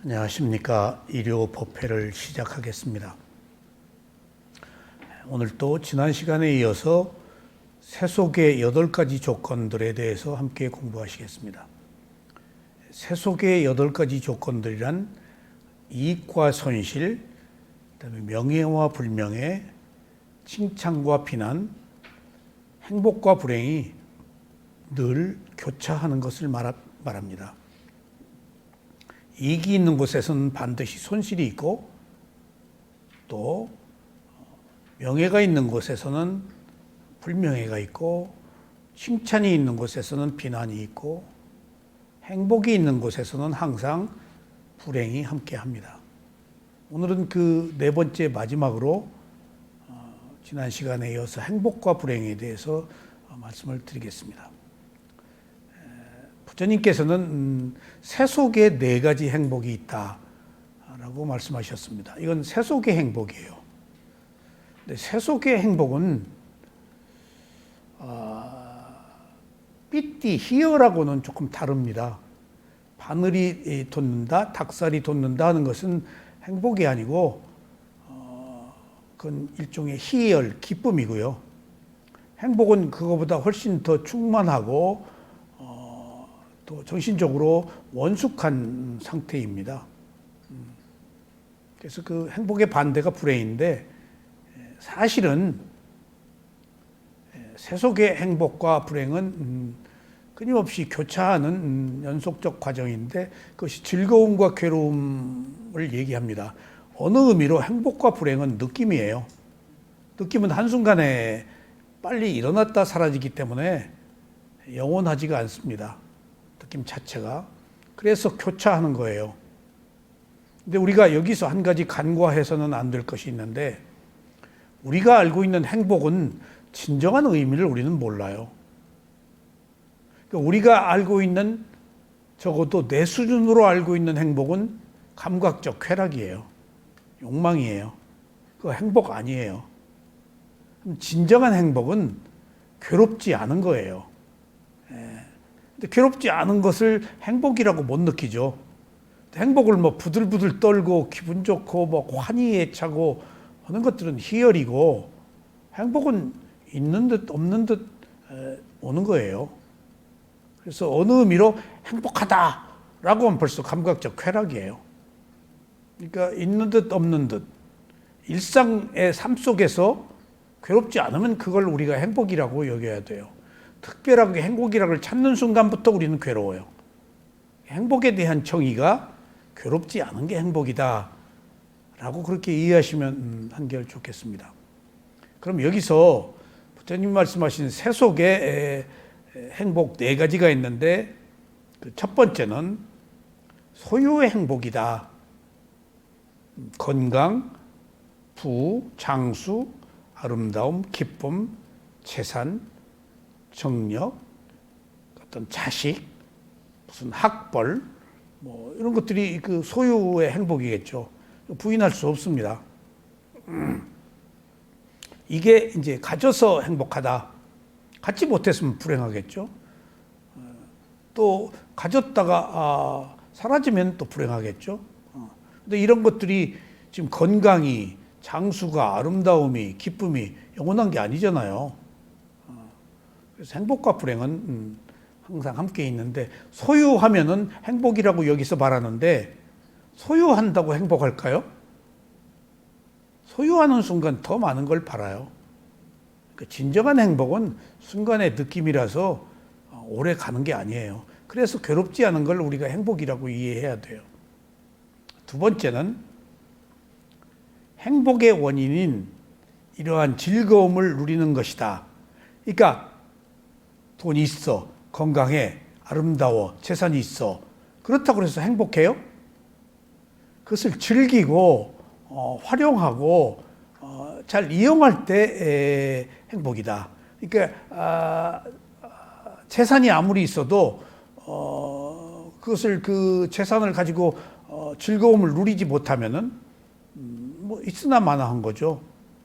안녕하십니까. 일요법회를 시작하겠습니다. 오늘 또 지난 시간에 이어서 세속의 8가지 조건들에 대해서 함께 공부하시겠습니다. 세속의 8가지 조건들이란 이익과 손실, 그다음에 명예와 불명예, 칭찬과 비난, 행복과 불행이 늘 교차하는 것을 말합니다. 이익이 있는 곳에서는 반드시 손실이 있고, 또 명예가 있는 곳에서는 불명예가 있고, 칭찬이 있는 곳에서는 비난이 있고, 행복이 있는 곳에서는 항상 불행이 함께합니다. 오늘은 그 네 번째 마지막으로 지난 시간에 이어서 행복과 불행에 대해서 말씀을 드리겠습니다. 부처님께서는 세속에 4가지 행복이 있다라고 말씀하셨습니다. 이건 세속의 행복이에요. 근데 세속의 행복은 삐띠, 희열하고는 조금 다릅니다. 바늘이 돋는다, 닭살이 돋는다 하는 것은 행복이 아니고 그건 일종의 희열, 기쁨이고요. 행복은 그거보다 훨씬 더 충만하고 또 정신적으로 원숙한 상태입니다. 그래서 그 행복의 반대가 불행인데, 사실은 세속의 행복과 불행은 끊임없이 교차하는 연속적 과정인데, 그것이 즐거움과 괴로움을 얘기합니다. 어느 의미로 행복과 불행은 느낌이에요. 느낌은 한순간에 빨리 일어났다 사라지기 때문에 영원하지가 않습니다. 느낌 자체가. 그래서 교차하는 거예요. 근데 우리가 여기서 한 가지 간과해서는 안 될 것이 있는데, 우리가 알고 있는 행복은 진정한 의미를 우리는 몰라요. 그러니까 우리가 알고 있는, 적어도 내 수준으로 알고 있는 행복은 감각적 쾌락이에요. 욕망이에요. 그거 행복 아니에요. 진정한 행복은 괴롭지 않은 거예요. 근데 괴롭지 않은 것을 행복이라고 못 느끼죠. 행복을 뭐 부들부들 떨고 기분 좋고 뭐 환희에 차고 하는 것들은 희열이고, 행복은 있는 듯 없는 듯 오는 거예요. 그래서 어느 의미로 행복하다라고 하면 벌써 감각적 쾌락이에요. 그러니까 있는 듯 없는 듯, 일상의 삶 속에서 괴롭지 않으면 그걸 우리가 행복이라고 여겨야 돼요. 특별하게 행복이라고 찾는 순간부터 우리는 괴로워요. 행복에 대한 정의가 괴롭지 않은 게 행복이다 라고 그렇게 이해하시면 한결 좋겠습니다. 그럼 여기서 부처님 말씀하신 세속의 행복 4가지가 있는데, 그 첫 번째는 소유의 행복이다. 건강, 부, 장수, 아름다움, 기쁨, 재산, 정력, 어떤 자식, 무슨 학벌, 뭐 이런 것들이 그 소유의 행복이겠죠. 부인할 수 없습니다. 이게 이제 가져서 행복하다. 갖지 못했으면 불행하겠죠. 또 가졌다가 사라지면 또 불행하겠죠. 근데 이런 것들이 지금 건강이, 장수가, 아름다움이, 기쁨이 영원한 게 아니잖아요. 그래서 행복과 불행은 항상 함께 있는데, 소유하면은 행복이라고 여기서 말하는데, 소유한다고 행복할까요? 소유하는 순간 더 많은 걸 바라요. 그러니까 진정한 행복은 순간의 느낌이라서 오래 가는 게 아니에요. 그래서 괴롭지 않은 걸 우리가 행복이라고 이해해야 돼요. 두 번째는 행복의 원인인 이러한 즐거움을 누리는 것이다. 그러니까 돈이 있어, 건강해, 아름다워, 재산이 있어. 그렇다고 해서 행복해요? 그것을 즐기고 활용하고 잘 이용할 때 행복이다. 그러니까 재산이 아무리 있어도 그것을, 그 재산을 가지고 즐거움을 누리지 못하면은 뭐 있으나 마나한 거죠.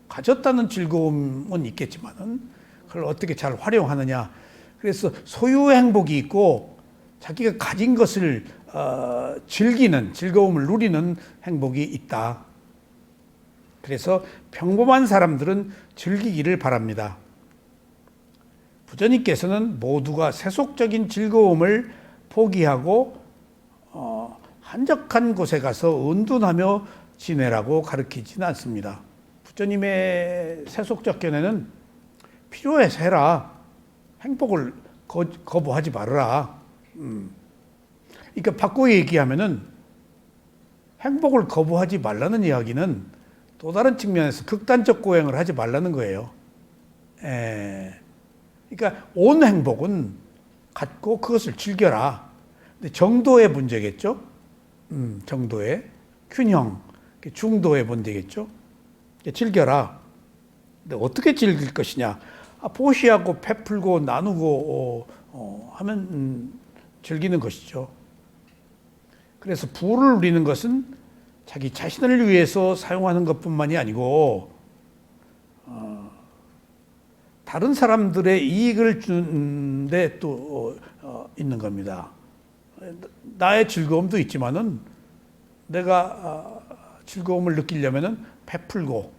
가졌다는 즐거움은 있겠지만은 그걸 어떻게 잘 활용하느냐. 그래서 소유의 행복이 있고 자기가 가진 것을 즐기는, 즐거움을 누리는 행복이 있다. 그래서 평범한 사람들은 즐기기를 바랍니다. 부처님께서는 모두가 세속적인 즐거움을 포기하고 한적한 곳에 가서 은둔하며 지내라고 가르치지는 않습니다. 부처님의 세속적 견해는 필요해서 해라. 행복을 거부하지 말아라. 그러니까 바꿔 얘기하면은 행복을 거부하지 말라는 이야기는 또 다른 측면에서 극단적 고행을 하지 말라는 거예요. 그러니까 온 행복은 갖고 그것을 즐겨라. 근데 정도의 문제겠죠. 정도의 균형, 중도의 문제겠죠. 즐겨라. 근데 어떻게 즐길 것이냐? 보시하고 베풀고 나누고 하면 즐기는 것이죠. 그래서 부를 누리는 것은 자기 자신을 위해서 사용하는 것뿐만이 아니고 다른 사람들의 이익을 주는데 또 있는 겁니다. 나의 즐거움도 있지만은 내가 즐거움을 느끼려면은 베풀고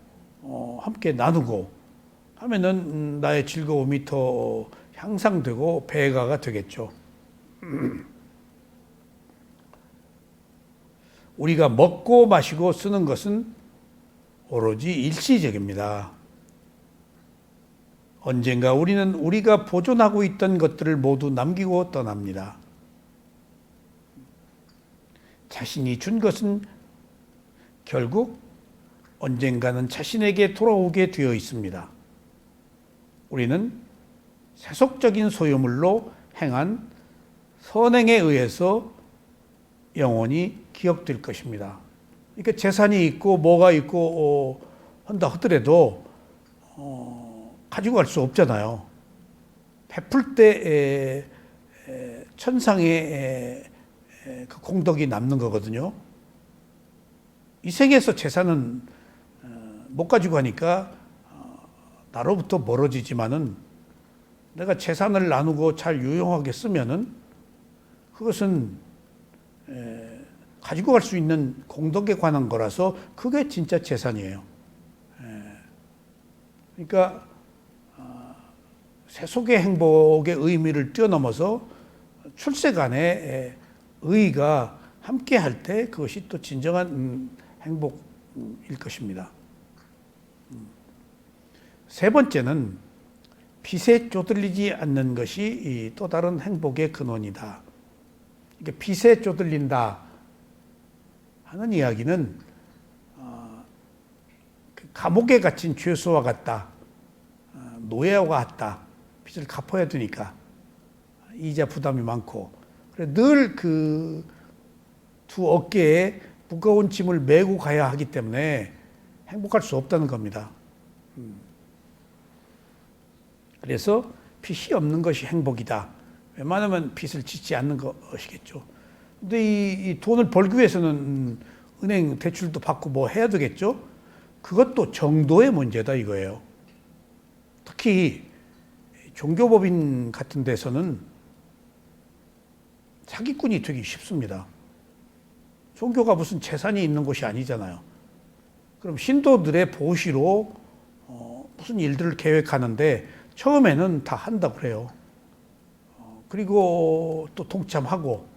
함께 나누고 하면은 나의 즐거움이 더 향상되고 배가가 되겠죠. 우리가 먹고 마시고 쓰는 것은 오로지 일시적입니다. 언젠가 우리는 우리가 보존하고 있던 것들을 모두 남기고 떠납니다. 자신이 준 것은 결국 언젠가는 자신에게 돌아오게 되어 있습니다. 우리는 세속적인 소유물로 행한 선행에 의해서 영원히 기억될 것입니다. 그러니까 재산이 있고 뭐가 있고 한다 하더라도 가지고 갈 수 없잖아요. 베풀 때 천상의 그 공덕이 남는 거거든요. 이 세계에서 재산은 못 가지고 가니까 나로부터 멀어지지만은 내가 재산을 나누고 잘 유용하게 쓰면은 그것은 가지고 갈 수 있는 공덕에 관한 거라서 그게 진짜 재산이에요. 그러니까 세속의 행복의 의미를 뛰어넘어서 출세간의 의의가 함께 할 때 그것이 또 진정한 행복일 것입니다. 세 번째는 빚에 쪼들리지 않는 것이 또 다른 행복의 근원이다. 이게 빚에 쪼들린다 하는 이야기는 감옥에 갇힌 죄수와 같다. 노예와 같다. 빚을 갚아야 되니까 이자 부담이 많고 늘 그 두 어깨에 무거운 짐을 메고 가야 하기 때문에 행복할 수 없다는 겁니다. 그래서 빚이 없는 것이 행복이다. 웬만하면 빚을 짓지 않는 것이겠죠. 근데 이 돈을 벌기 위해서는 은행 대출도 받고 뭐 해야 되겠죠. 그것도 정도의 문제다 이거예요. 특히 종교법인 같은 데서는 사기꾼이 되기 쉽습니다. 종교가 무슨 재산이 있는 곳이 아니잖아요. 그럼 신도들의 보시로 무슨 일들을 계획하는데 처음에는 다 한다고 그래요. 그리고 또 동참하고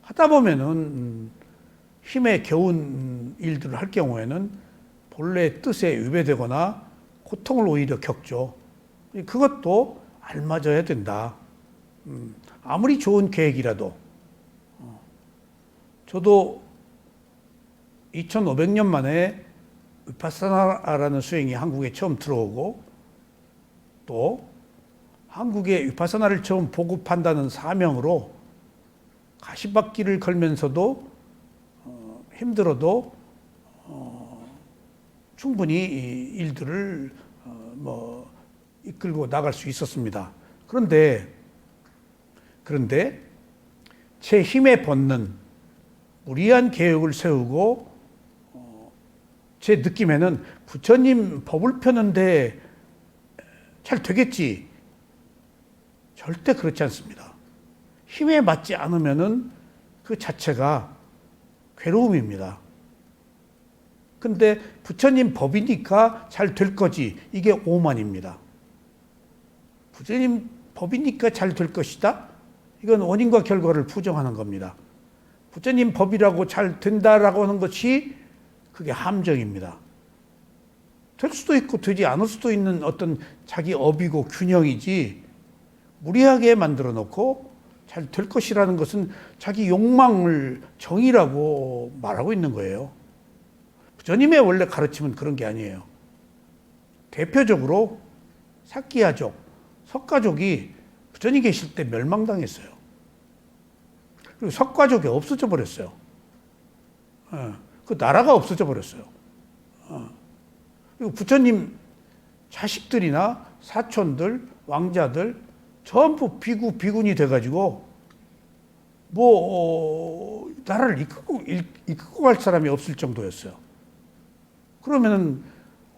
하다 보면은 힘에 겨운 일들을 할 경우에는 본래 뜻에 위배되거나 고통을 오히려 겪죠. 그것도 알맞아야 된다. 아무리 좋은 계획이라도. 저도 2500년 만에 위파사나라는 수행이 한국에 처음 들어오고 또 한국에 위파사나를 처음 보급한다는 사명으로 가시밭길을 걸면서도 힘들어도 충분히 이 일들을 이끌고 나갈 수 있었습니다. 그런데 제 힘에 벗는 무리한 계획을 세우고 제 느낌에는 부처님 법을 펴는데 잘 되겠지. 절대 그렇지 않습니다. 힘에 맞지 않으면은 그 자체가 괴로움입니다. 근데 부처님 법이니까 잘 될 거지. 이게 오만입니다. 부처님 법이니까 잘 될 것이다? 이건 원인과 결과를 부정하는 겁니다. 부처님 법이라고 잘 된다라고 하는 것이 그게 함정입니다. 될 수도 있고 되지 않을 수도 있는 어떤 자기 업이고 균형이지 무리하게 만들어 놓고 잘 될 것이라는 것은 자기 욕망을 정의라고 말하고 있는 거예요. 부처님의 원래 가르침은 그런 게 아니에요. 대표적으로 사키야족, 석가족이 부처님 계실 때 멸망당했어요. 그리고 석가족이 없어져 버렸어요. 그 나라가 없어져 버렸어요. 그리고 부처님 자식들이나 사촌들, 왕자들 전부 비군이 돼가지고 나라를 이끌고 갈 사람이 없을 정도였어요. 그러면은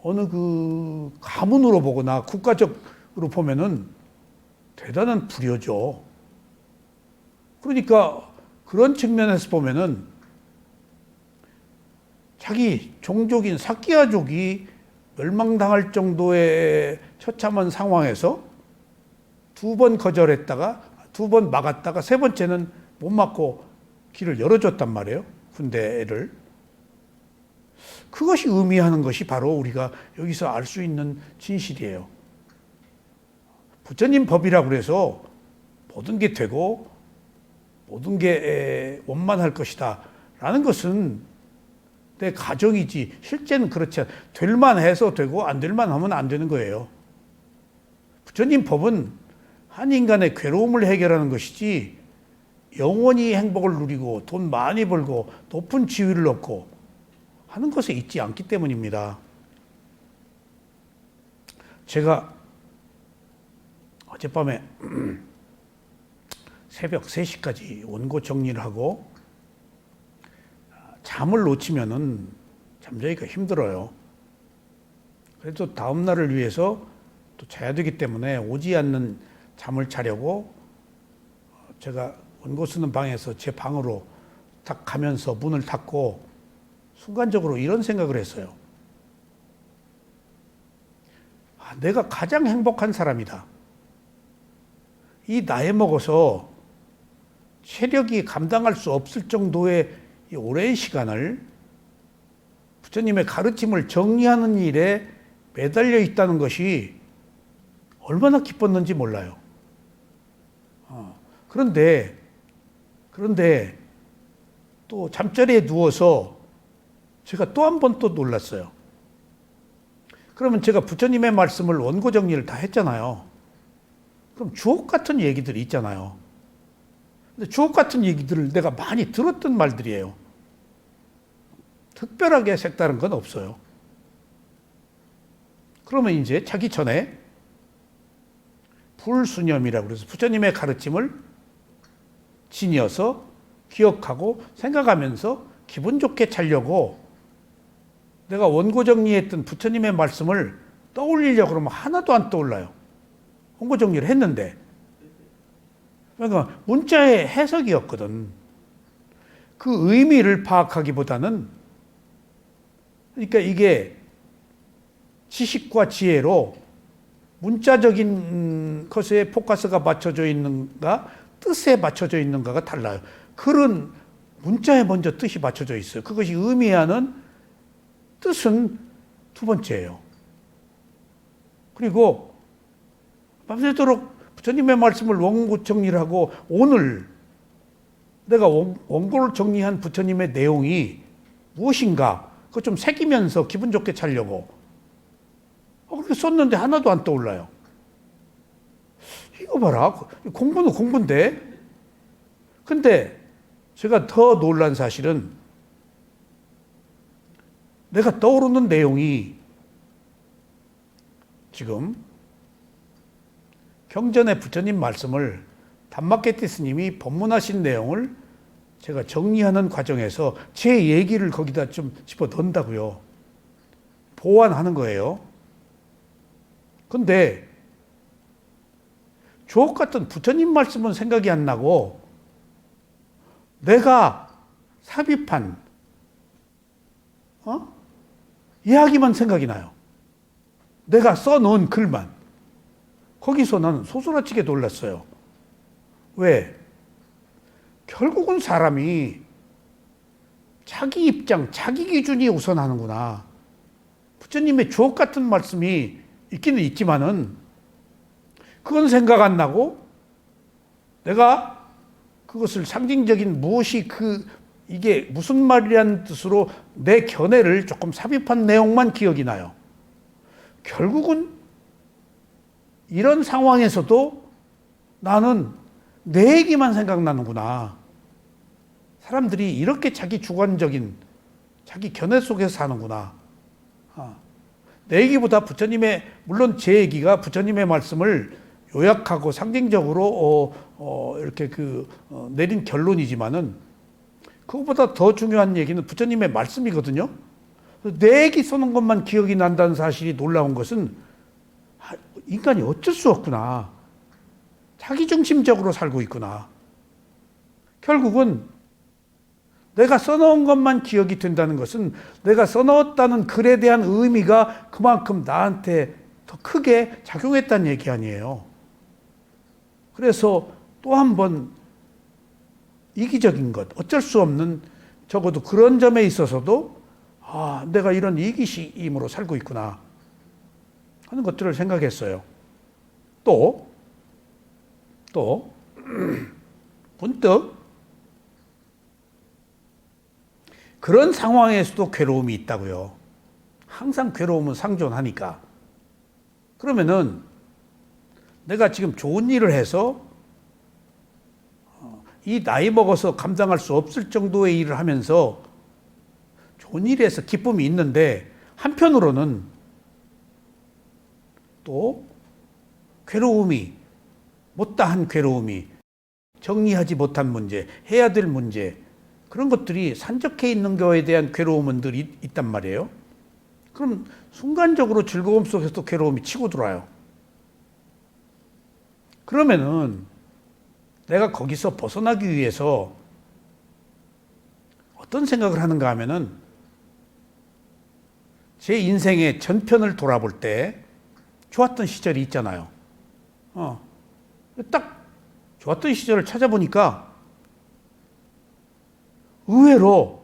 어느 그 가문으로 보거나 국가적으로 보면은 대단한 불효죠. 그러니까 그런 측면에서 보면은 자기 종족인 사키야족이 멸망당할 정도의 처참한 상황에서 2번 거절했다가 2번 막았다가 3번째는 못 막고 길을 열어줬단 말이에요. 군대를. 그것이 의미하는 것이 바로 우리가 여기서 알 수 있는 진실이에요. 부처님 법이라고 그래서 모든 게 되고 모든 게 원만할 것이다 라는 것은 내 가정이지 실제는 그렇지 않아. 될 만해서 되고 안 될 만하면 안 되는 거예요. 부처님 법은 한 인간의 괴로움을 해결하는 것이지 영원히 행복을 누리고 돈 많이 벌고 높은 지위를 얻고 하는 것에 있지 않기 때문입니다. 제가 어젯밤에 새벽 3시까지 원고 정리를 하고 잠을 놓치면은 잠자기가 힘들어요. 그래도 다음 날을 위해서 또 자야 되기 때문에 오지 않는 잠을 자려고 제가 원고 쓰는 방에서 제 방으로 딱 가면서 문을 닫고 순간적으로 이런 생각을 했어요. 내가 가장 행복한 사람이다. 이 나이 먹어서 체력이 감당할 수 없을 정도의 이 오랜 시간을 부처님의 가르침을 정리하는 일에 매달려 있다는 것이 얼마나 기뻤는지 몰라요. 그런데 또 잠자리에 누워서 제가 또 한 번 또 놀랐어요. 그러면 제가 부처님의 말씀을 원고 정리를 다 했잖아요. 그럼 주옥 같은 얘기들이 있잖아요. 근데 주옥 같은 얘기들을 내가 많이 들었던 말들이에요. 특별하게 색다른 건 없어요. 그러면 이제 자기 전에 불수념이라고 그래서 부처님의 가르침을 지녀서 기억하고 생각하면서 기분 좋게 자려고 내가 원고 정리했던 부처님의 말씀을 떠올리려고 그러면 하나도 안 떠올라요. 원고 정리를 했는데. 그러니까 문자의 해석이었거든. 그 의미를 파악하기보다는 그러니까 이게 지식과 지혜로 문자적인 것에 포커스가 맞춰져 있는가 뜻에 맞춰져 있는가가 달라요. 글은 문자에 먼저 뜻이 맞춰져 있어요. 그것이 의미하는 뜻은 두 번째예요. 그리고 밤새도록 부처님의 말씀을 원고 정리를 하고 오늘 내가 원고를 정리한 부처님의 내용이 무엇인가 그거 좀 새기면서 기분 좋게 자려고 그렇게 썼는데 하나도 안 떠올라요. 이거 봐라. 공부는 공부인데. 근데 제가 더 놀란 사실은 내가 떠오르는 내용이 지금 경전의 부처님 말씀을 담마케티 스님이 법문하신 내용을 제가 정리하는 과정에서 제 얘기를 거기다 좀 집어 넣는다고요. 보완하는 거예요. 근데 주옥 같은 부처님 말씀은 생각이 안 나고 내가 삽입한 이야기만 생각이 나요. 내가 써놓은 글만. 거기서 나는 소스라치게 놀랐어요. 왜? 결국은 사람이 자기 입장, 자기 기준이 우선하는구나. 부처님의 주옥 같은 말씀이 있기는 있지만은 그건 생각 안 나고 내가 그것을 상징적인 무엇이 이게 무슨 말이라는 뜻으로 내 견해를 조금 삽입한 내용만 기억이 나요. 결국은 이런 상황에서도 나는 내 얘기만 생각나는구나. 사람들이 이렇게 자기 주관적인 자기 견해 속에서 사는구나. 내 얘기보다 부처님의, 물론 제 얘기가 부처님의 말씀을 요약하고 상징적으로 이렇게 내린 결론이지만은 그것보다 더 중요한 얘기는 부처님의 말씀이거든요. 내 얘기 써놓은 것만 기억이 난다는 사실이 놀라운 것은 인간이 어쩔 수 없구나. 자기중심적으로 살고 있구나. 결국은 내가 써놓은 것만 기억이 된다는 것은 내가 써놓았다는 글에 대한 의미가 그만큼 나한테 더 크게 작용했다는 얘기 아니에요. 그래서 또 한 번 이기적인 것, 어쩔 수 없는, 적어도 그런 점에 있어서도 내가 이런 이기심으로 살고 있구나 하는 것들을 생각했어요. 또 문득 그런 상황에서도 괴로움이 있다고요. 항상 괴로움은 상존하니까. 그러면은 내가 지금 좋은 일을 해서 이 나이 먹어서 감당할 수 없을 정도의 일을 하면서 좋은 일에서 기쁨이 있는데 한편으로는 또 괴로움이, 못다한 괴로움이, 정리하지 못한 문제, 해야 될 문제, 그런 것들이 산적해 있는 거에 대한 괴로움들이 있단 말이에요. 그럼 순간적으로 즐거움 속에서도 괴로움이 치고 들어와요. 그러면은 내가 거기서 벗어나기 위해서 어떤 생각을 하는가 하면은 제 인생의 전편을 돌아볼 때 좋았던 시절이 있잖아요. 딱 좋았던 시절을 찾아보니까 의외로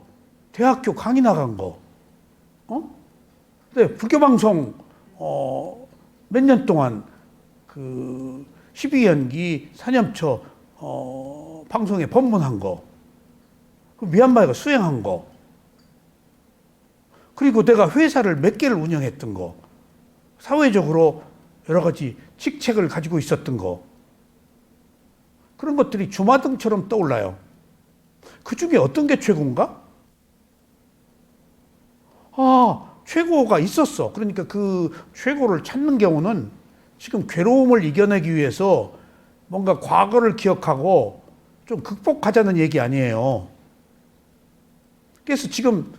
대학교 강의 나간 거, 네, 불교방송 몇 년 동안 12연기 사념처 방송에 법문한 거, 미얀마에 가 수행한 거, 그리고 내가 회사를 몇 개를 운영했던 거, 사회적으로 여러 가지 직책을 가지고 있었던 거, 그런 것들이 주마등처럼 떠올라요. 그 중에 어떤 게 최고인가? 최고가 있었어. 그러니까 그 최고를 찾는 경우는 지금 괴로움을 이겨내기 위해서 뭔가 과거를 기억하고 좀 극복하자는 얘기 아니에요. 그래서 지금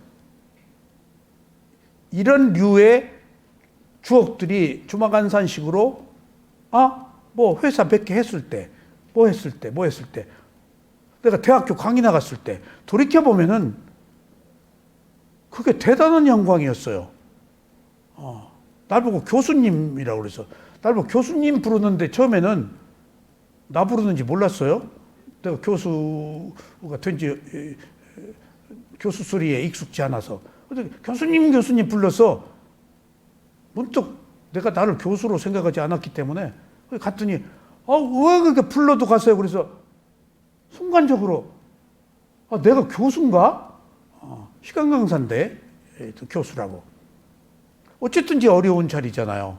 이런 류의 추억들이 주마간산식으로 뭐 회사 몇 개 했을 때, 뭐 했을 때, 내가 대학교 강의 나갔을 때 돌이켜보면은 그게 대단한 영광이었어요. 날 보고 교수님이라고 그래서, 날 보고 교수님 부르는데 처음에는 나 부르는지 몰랐어요. 내가 교수가 된지, 교수 소리에 익숙지 않아서. 근데 교수님 불러서 문득 내가 나를 교수로 생각하지 않았기 때문에 갔더니 왜 그렇게 불러도 갔어요. 그래서 순간적으로 내가 교수인가? 시간 강사인데 교수라고. 어쨌든지 어려운 자리잖아요.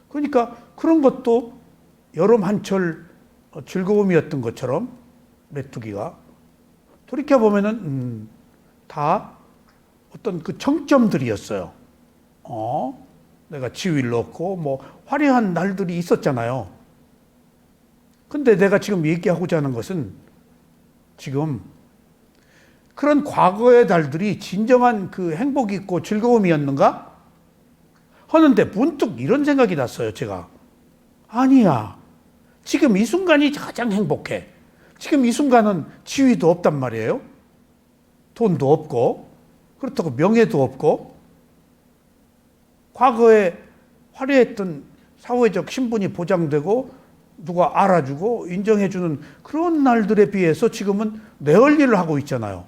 그러니까 그런 것도 여름 한철 즐거움이었던 것처럼 메뚜기가 돌이켜보면은 다 어떤 그 정점들이었어요. 내가 지위를 얻고 뭐 화려한 날들이 있었잖아요. 근데 내가 지금 얘기하고자 하는 것은 지금 그런 과거의 날들이 진정한 그 행복이 있고 즐거움이었는가 하는데 문득 이런 생각이 났어요. 제가 아니야, 지금 이 순간이 가장 행복해. 지금 이 순간은 지위도 없단 말이에요. 돈도 없고, 그렇다고 명예도 없고, 과거에 화려했던 사회적 신분이 보장되고 누가 알아주고 인정해주는 그런 날들에 비해서 지금은 내할 일을 하고 있잖아요.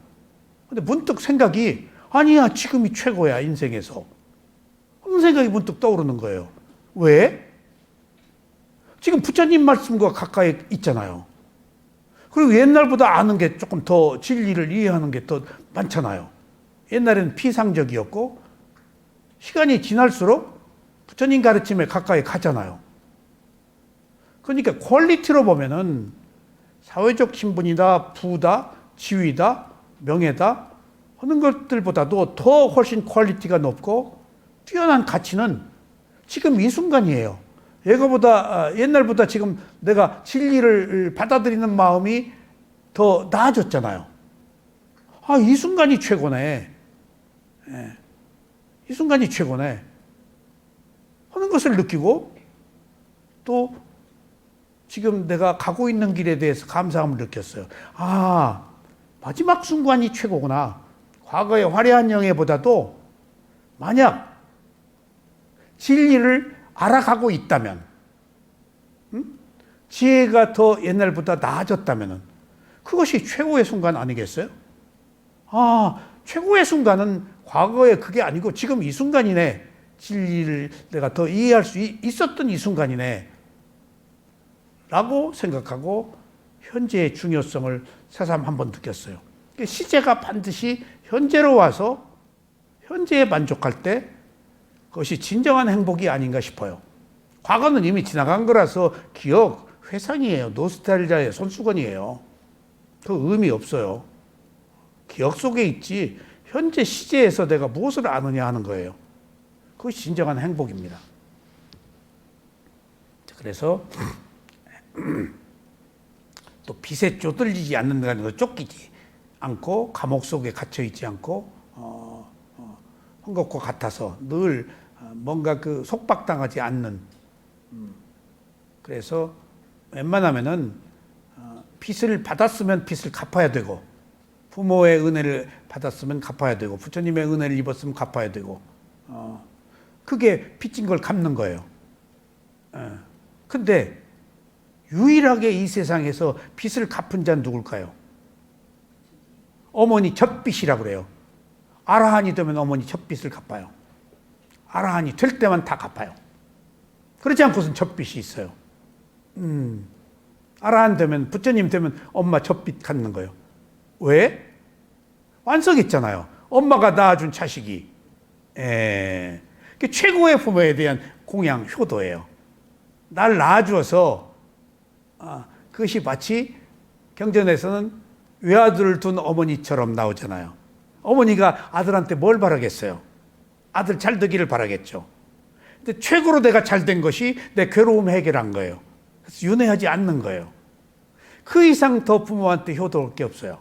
근데 문득 생각이 아니야, 지금이 최고야, 인생에서. 그런 생각이 문득 떠오르는 거예요. 왜? 지금 부처님 말씀과 가까이 있잖아요. 그리고 옛날보다 아는 게 조금 더 진리를 이해하는 게 더 많잖아요. 옛날에는 피상적이었고 시간이 지날수록 부처님 가르침에 가까이 가잖아요. 그러니까 퀄리티로 보면은 사회적 신분이다, 부다, 지위다, 명예다 하는 것들보다도 더 훨씬 퀄리티가 높고 뛰어난 가치는 지금 이 순간이에요. 옛날보다 지금 내가 진리를 받아들이는 마음이 더 나아졌잖아요. 아, 이 순간이 최고네. 예. 이 순간이 최고네. 하는 것을 느끼고 또 지금 내가 가고 있는 길에 대해서 감사함을 느꼈어요. 아, 마지막 순간이 최고구나. 과거의 화려한 영예보다도 만약 진리를 알아가고 있다면, 지혜가 더 옛날보다 나아졌다면 그것이 최고의 순간 아니겠어요? 아, 최고의 순간은 과거에 그게 아니고 지금 이 순간이네. 진리를 내가 더 이해할 수 있었던 이 순간이네. 라고 생각하고 현재의 중요성을 새삼 한번 느꼈어요. 시제가 반드시 현재로 와서 현재에 만족할 때 그것이 진정한 행복이 아닌가 싶어요. 과거는 이미 지나간 거라서 기억, 회상이에요. 노스탈자의 손수건이에요. 그 의미 없어요. 기억 속에 있지 현재 시제에서 내가 무엇을 아느냐 하는 거예요. 그것이 진정한 행복입니다. 그래서 또 빛에 쪼들리지 않는다는 걸 쫓기지 않고 감옥 속에 갇혀 있지 않고 한 것과 같아서 늘 뭔가 그 속박당하지 않는 그래서 웬만하면은 빚을 받았으면 빚을 갚아야 되고 부모의 은혜를 받았으면 갚아야 되고 부처님의 은혜를 입었으면 갚아야 되고 그게 빚진 걸 갚는 거예요. 근데 유일하게 이 세상에서 빚을 갚은 자는 누굴까요? 어머니 젖빚이라고 그래요. 아라한이 되면 어머니 젖빚을 갚아요. 아라한이 될 때만 다 갚아요. 그렇지 않고선 젖빚이 있어요. 아라한 되면 부처님 되면 엄마 젖빚 갚는 거예요. 왜? 완성했잖아요. 엄마가 낳아준 자식이. 최고의 부모에 대한 공양, 효도예요. 날 낳아주어서 그것이 마치 경전에서는 외아들을 둔 어머니처럼 나오잖아요. 어머니가 아들한테 뭘 바라겠어요? 아들 잘 되기를 바라겠죠. 근데 최고로 내가 잘 된 것이 내 괴로움 해결한 거예요. 그래서 윤회하지 않는 거예요. 그 이상 더 부모한테 효도할 게 없어요.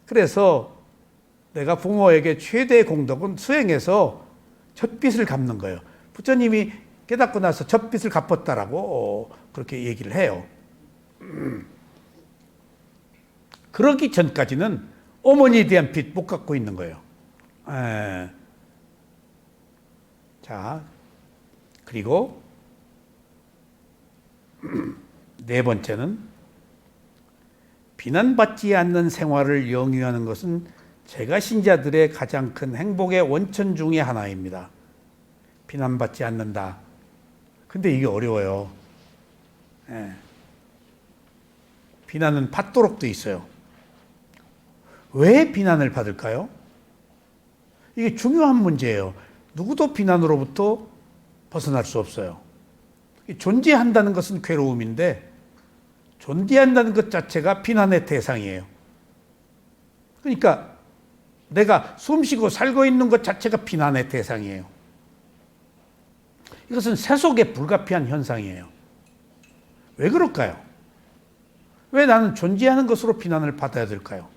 그래서 내가 부모에게 최대의 공덕은 수행해서 젖빚을 갚는 거예요. 부처님이 깨닫고 나서 젖빚을 갚았다라고 그렇게 얘기를 해요. 그러기 전까지는 어머니에 대한 빚 못 갚고 있는 거예요. 자, 그리고 네 번째는 비난받지 않는 생활을 영위하는 것은 제가 신자들의 가장 큰 행복의 원천 중에 하나입니다. 비난받지 않는다. 근데 이게 어려워요. 비난은 받도록 돼 있어요. 왜 비난을 받을까요? 이게 중요한 문제예요. 누구도 비난으로부터 벗어날 수 없어요. 존재한다는 것은 괴로움인데 존재한다는 것 자체가 비난의 대상이에요. 그러니까 내가 숨쉬고 살고 있는 것 자체가 비난의 대상이에요. 이것은 세속에 불가피한 현상이에요. 왜 그럴까요? 왜 나는 존재하는 것으로 비난을 받아야 될까요?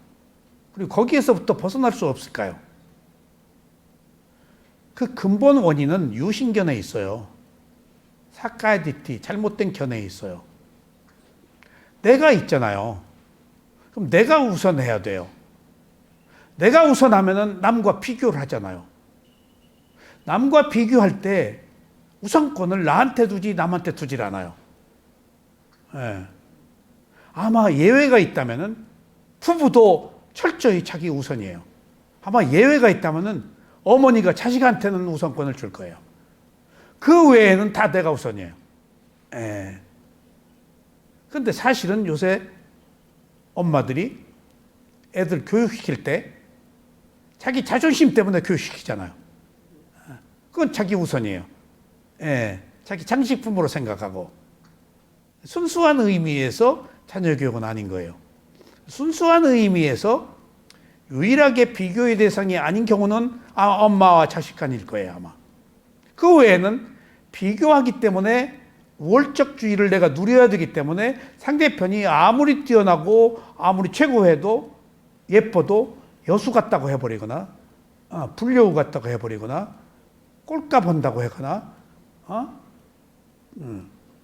그리고 거기에서부터 벗어날 수 없을까요? 그 근본 원인은 유신견에 있어요. 사카야디티, 잘못된 견해에 있어요. 내가 있잖아요. 그럼 내가 우선해야 돼요. 내가 우선하면은 남과 비교를 하잖아요. 남과 비교할 때 우선권을 나한테 두지 남한테 두질 않아요. 예. 아마 예외가 있다면은 부부도 철저히 자기 우선이에요. 아마 예외가 있다면은 어머니가 자식한테는 우선권을 줄 거예요. 그 외에는 다 내가 우선이에요. 예. 근데 사실은 요새 엄마들이 애들 교육시킬 때 자기 자존심 때문에 교육시키잖아요. 그건 자기 우선이에요. 예. 자기 장식품으로 생각하고. 순수한 의미에서 자녀 교육은 아닌 거예요. 순수한 의미에서 유일하게 비교의 대상이 아닌 경우는 엄마와 자식 간일 거예요, 아마. 그 외에는 비교하기 때문에 우월적주의를 내가 누려야 되기 때문에 상대편이 아무리 뛰어나고 아무리 최고해도 예뻐도 여수 같다고 해버리거나 불려우 같다고 해버리거나 꼴값 한다고 하거나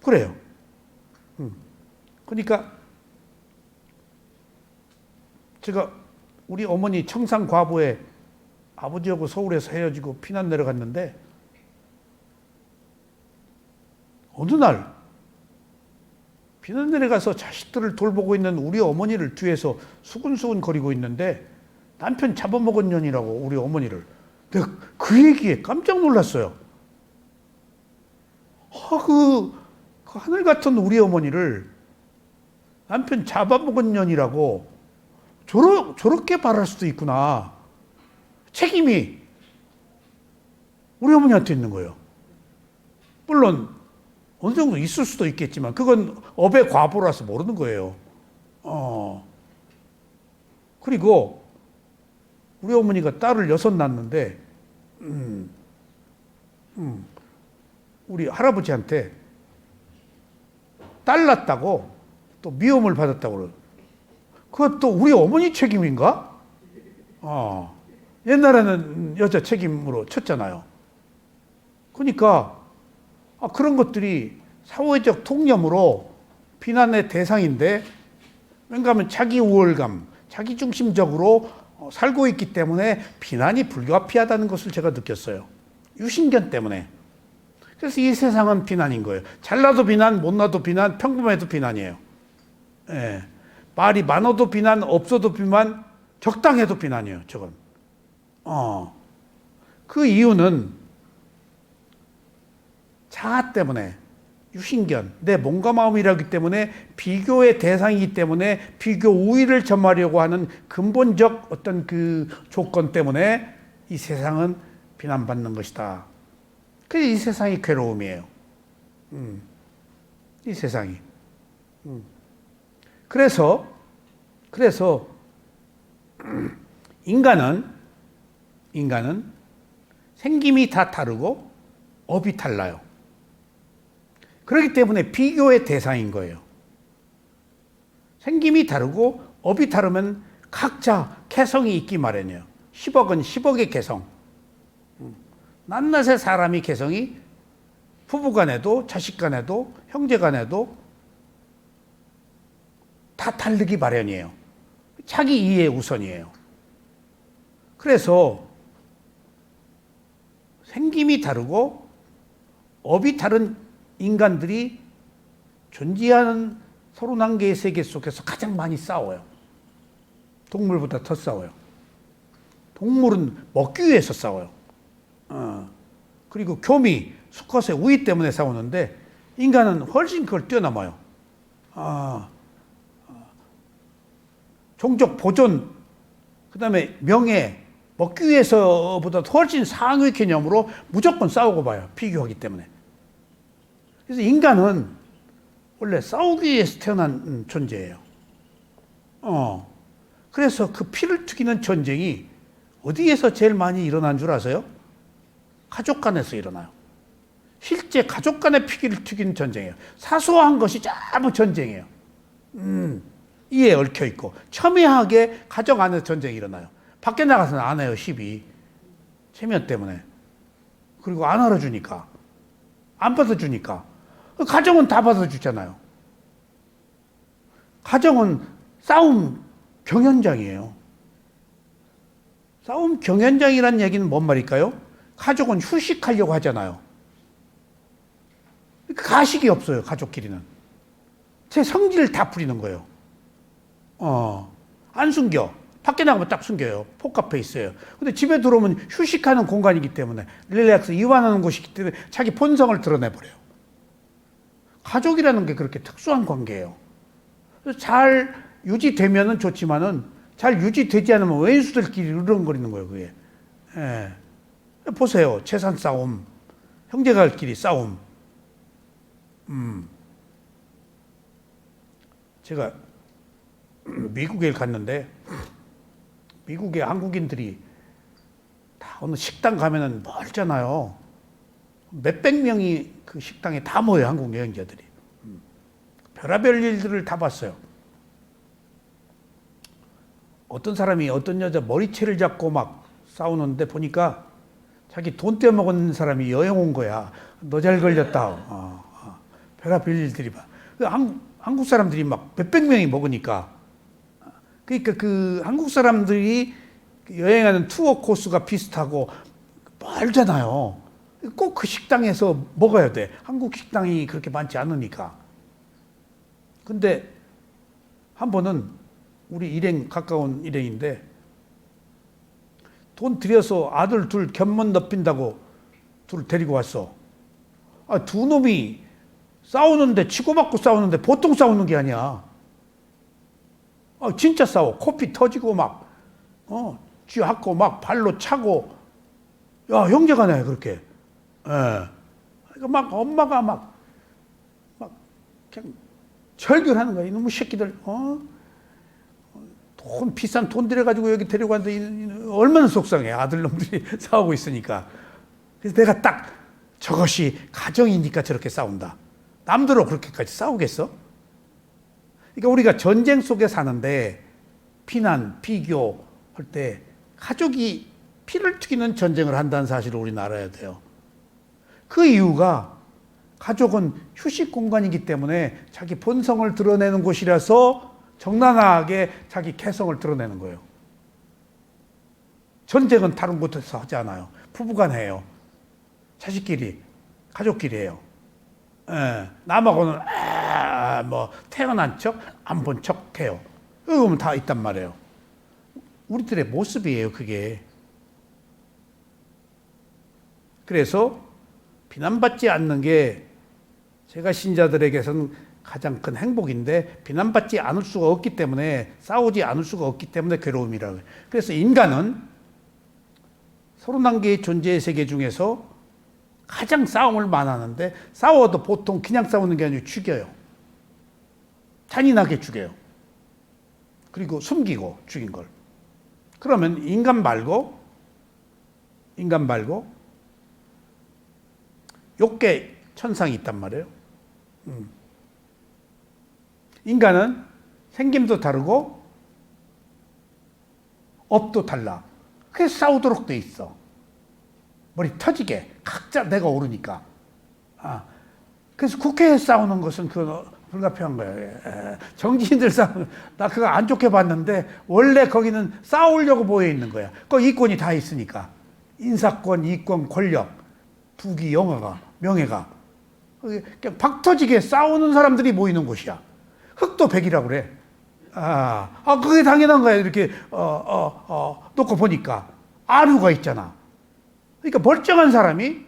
그래요. 그러니까 제가 우리 어머니 청산 과부에 아버지하고 서울에서 헤어지고 피난 내려갔는데 어느 날 피난 내려가서 자식들을 돌보고 있는 우리 어머니를 뒤에서 수근수근 거리고 있는데 남편 잡아먹은 년이라고 우리 어머니를. 내가 그 얘기에 깜짝 놀랐어요. 그 하늘 같은 우리 어머니를 남편 잡아먹은 년이라고 저렇게 말할 수도 있구나. 책임이 우리 어머니한테 있는 거예요. 물론 어느 정도 있을 수도 있겠지만 그건 업의 과보라서 모르는 거예요. 그리고 우리 어머니가 딸을 6 낳았는데 우리 할아버지한테 딸 낳았다고 또 미움을 받았다고 그래요. 그것도 우리 어머니 책임인가? 옛날에는 여자 책임으로 쳤잖아요. 그러니까 그런 것들이 사회적 통념으로 비난의 대상인데 왜냐하면 자기 우월감, 자기 중심적으로 살고 있기 때문에 비난이 불가피하다는 것을 제가 느꼈어요. 유신견 때문에. 그래서 이 세상은 비난인 거예요. 잘나도 비난, 못나도 비난, 평범해도 비난이에요. 예. 말이 많아도 비난, 없어도 비난, 적당해도 비난이에요. 저건. 그 이유는 자아 때문에, 유신견, 내 몸과 마음이라기 때문에 비교의 대상이기 때문에 비교 우위를 점하려고 하는 근본적 어떤 그 조건 때문에 이 세상은 비난받는 것이다. 그게 이 세상이 괴로움이에요. 이 세상이. 그래서 인간은 생김이 다 다르고 업이 달라요. 그렇기 때문에 비교의 대상인 거예요. 생김이 다르고 업이 다르면 각자 개성이 있기 마련이에요. 10억은 10억의 개성. 낱낱의 사람이 개성이 부부 간에도 자식 간에도 형제 간에도 다 다르기 마련이에요. 자기 이해 우선이에요. 그래서 생김이 다르고 업이 다른 인간들이 존재하는 31개의 세계 속에서 가장 많이 싸워요. 동물보다 더 싸워요. 동물은 먹기 위해서 싸워요. 그리고 교미, 수컷의 우위 때문에 싸우는데 인간은 훨씬 그걸 뛰어넘어요. 종족 보존, 그 다음에 명예, 먹기 위해서보다 훨씬 상위 개념으로 무조건 싸우고 봐요. 비교하기 때문에. 그래서 인간은 원래 싸우기 위해서 태어난 존재예요. 그래서 그 피를 튀기는 전쟁이 어디에서 제일 많이 일어난 줄 아세요? 가족 간에서 일어나요. 실제 가족 간의 피를 튀기는 전쟁이에요. 사소한 것이 전부 전쟁이에요. 이에 얽혀 있고 첨예하게 가족 안에서 전쟁이 일어나요. 밖에 나가서는 안 해요. 시비. 체면 때문에. 그리고 안 알아주니까. 안 받아주니까. 가정은 다 받아주잖아요. 가정은 싸움 경연장이에요. 싸움 경연장이란 얘기는 뭔 말일까요? 가족은 휴식하려고 하잖아요. 가식이 없어요, 가족끼리는. 제 성질을 다 부리는 거예요. 안 숨겨. 밖에 나가면 딱 숨겨요. 폭카페 있어요. 근데 집에 들어오면 휴식하는 공간이기 때문에, 릴렉스, 이완하는 곳이기 때문에 자기 본성을 드러내버려요. 가족이라는 게 그렇게 특수한 관계예요. 잘 유지되면은 좋지만은 잘 유지되지 않으면 왼수들끼리 으르렁거리는 거예요, 그게. 예. 보세요. 재산 싸움, 형제가끼리 싸움. 제가 미국에 갔는데, 미국의 한국인들이 다 어느 식당 가면은 멀잖아요. 몇백 명이 그 식당에 다 모여요, 한국 여행자들이. 별의별 일들을 다 봤어요. 어떤 사람이 어떤 여자 머리채를 잡고 막 싸우는데 보니까 자기 돈 떼먹은 사람이 여행 온 거야. 너 잘 걸렸다. 별의별 일들이 봐. 한국 사람들이 막 몇백 명이 먹으니까. 그러니까 그 한국 사람들이 여행하는 투어 코스가 비슷하고 멀잖아요. 꼭 그 식당에서 먹어야 돼. 한국 식당이 그렇게 많지 않으니까. 근데 한 번은 우리 일행, 가까운 일행인데 돈 들여서 아들 둘 견문 넓힌다고 둘 데리고 왔어. 두 놈이 싸우는데, 치고받고 싸우는데 보통 싸우는 게 아니야. 진짜 싸워. 코피 터지고 막, 쥐하고 막 발로 차고. 야, 형제가네, 그렇게. 예. 막 엄마가 막 그냥 절규하는 거야. 이놈의 새끼들, 비싼 돈 들여가지고 여기 데리고 왔는데 얼마나 속상해. 아들놈들이 싸우고 있으니까. 그래서 내가 딱 저것이 가정이니까 저렇게 싸운다. 남들은 그렇게까지 싸우겠어? 그러니까 우리가 전쟁 속에 사는데 피난, 비교 할 때 가족이 피를 튀기는 전쟁을 한다는 사실을 우리는 알아야 돼요. 그 이유가 가족은 휴식 공간이기 때문에 자기 본성을 드러내는 곳이라서 적나라하게 자기 개성을 드러내는 거예요. 전쟁은 다른 곳에서 하지 않아요. 부부간 해요. 자식끼리, 가족끼리 해요. 남하고는 태어난 척, 안 본 척 해요. 그러면 다 있단 말이에요. 우리들의 모습이에요, 그게. 그래서 비난받지 않는 게 제가 신자들에게서는 가장 큰 행복인데, 비난받지 않을 수가 없기 때문에, 싸우지 않을 수가 없기 때문에 괴로움이라고 해요. 그래서 인간은 31개의 존재의 세계 중에서 가장 싸움을 많아하는데, 싸워도 보통 그냥 싸우는 게 아니고 죽여요. 잔인하게 죽여요. 그리고 숨기고 죽인 걸. 그러면 인간 말고 욕계 천상이 있단 말이에요. 인간은 생김도 다르고 업도 달라. 그래서 싸우도록 돼 있어. 머리 터지게. 각자 내가 오르니까. 그래서 국회에서 싸우는 것은 불가피한 거예요. 정치인들 싸우는, 나 그거 안 좋게 봤는데, 원래 거기는 싸우려고 모여 있는 거야. 그 이권이 다 있으니까. 인사권, 이권, 권력, 부귀, 영화가, 명예가. 그냥 박 터지게 싸우는 사람들이 모이는 곳이야. 흑도 백이라고 그래. 그게 당연한 거야. 이렇게, 놓고 보니까. 아류가 있잖아. 그러니까 멀쩡한 사람이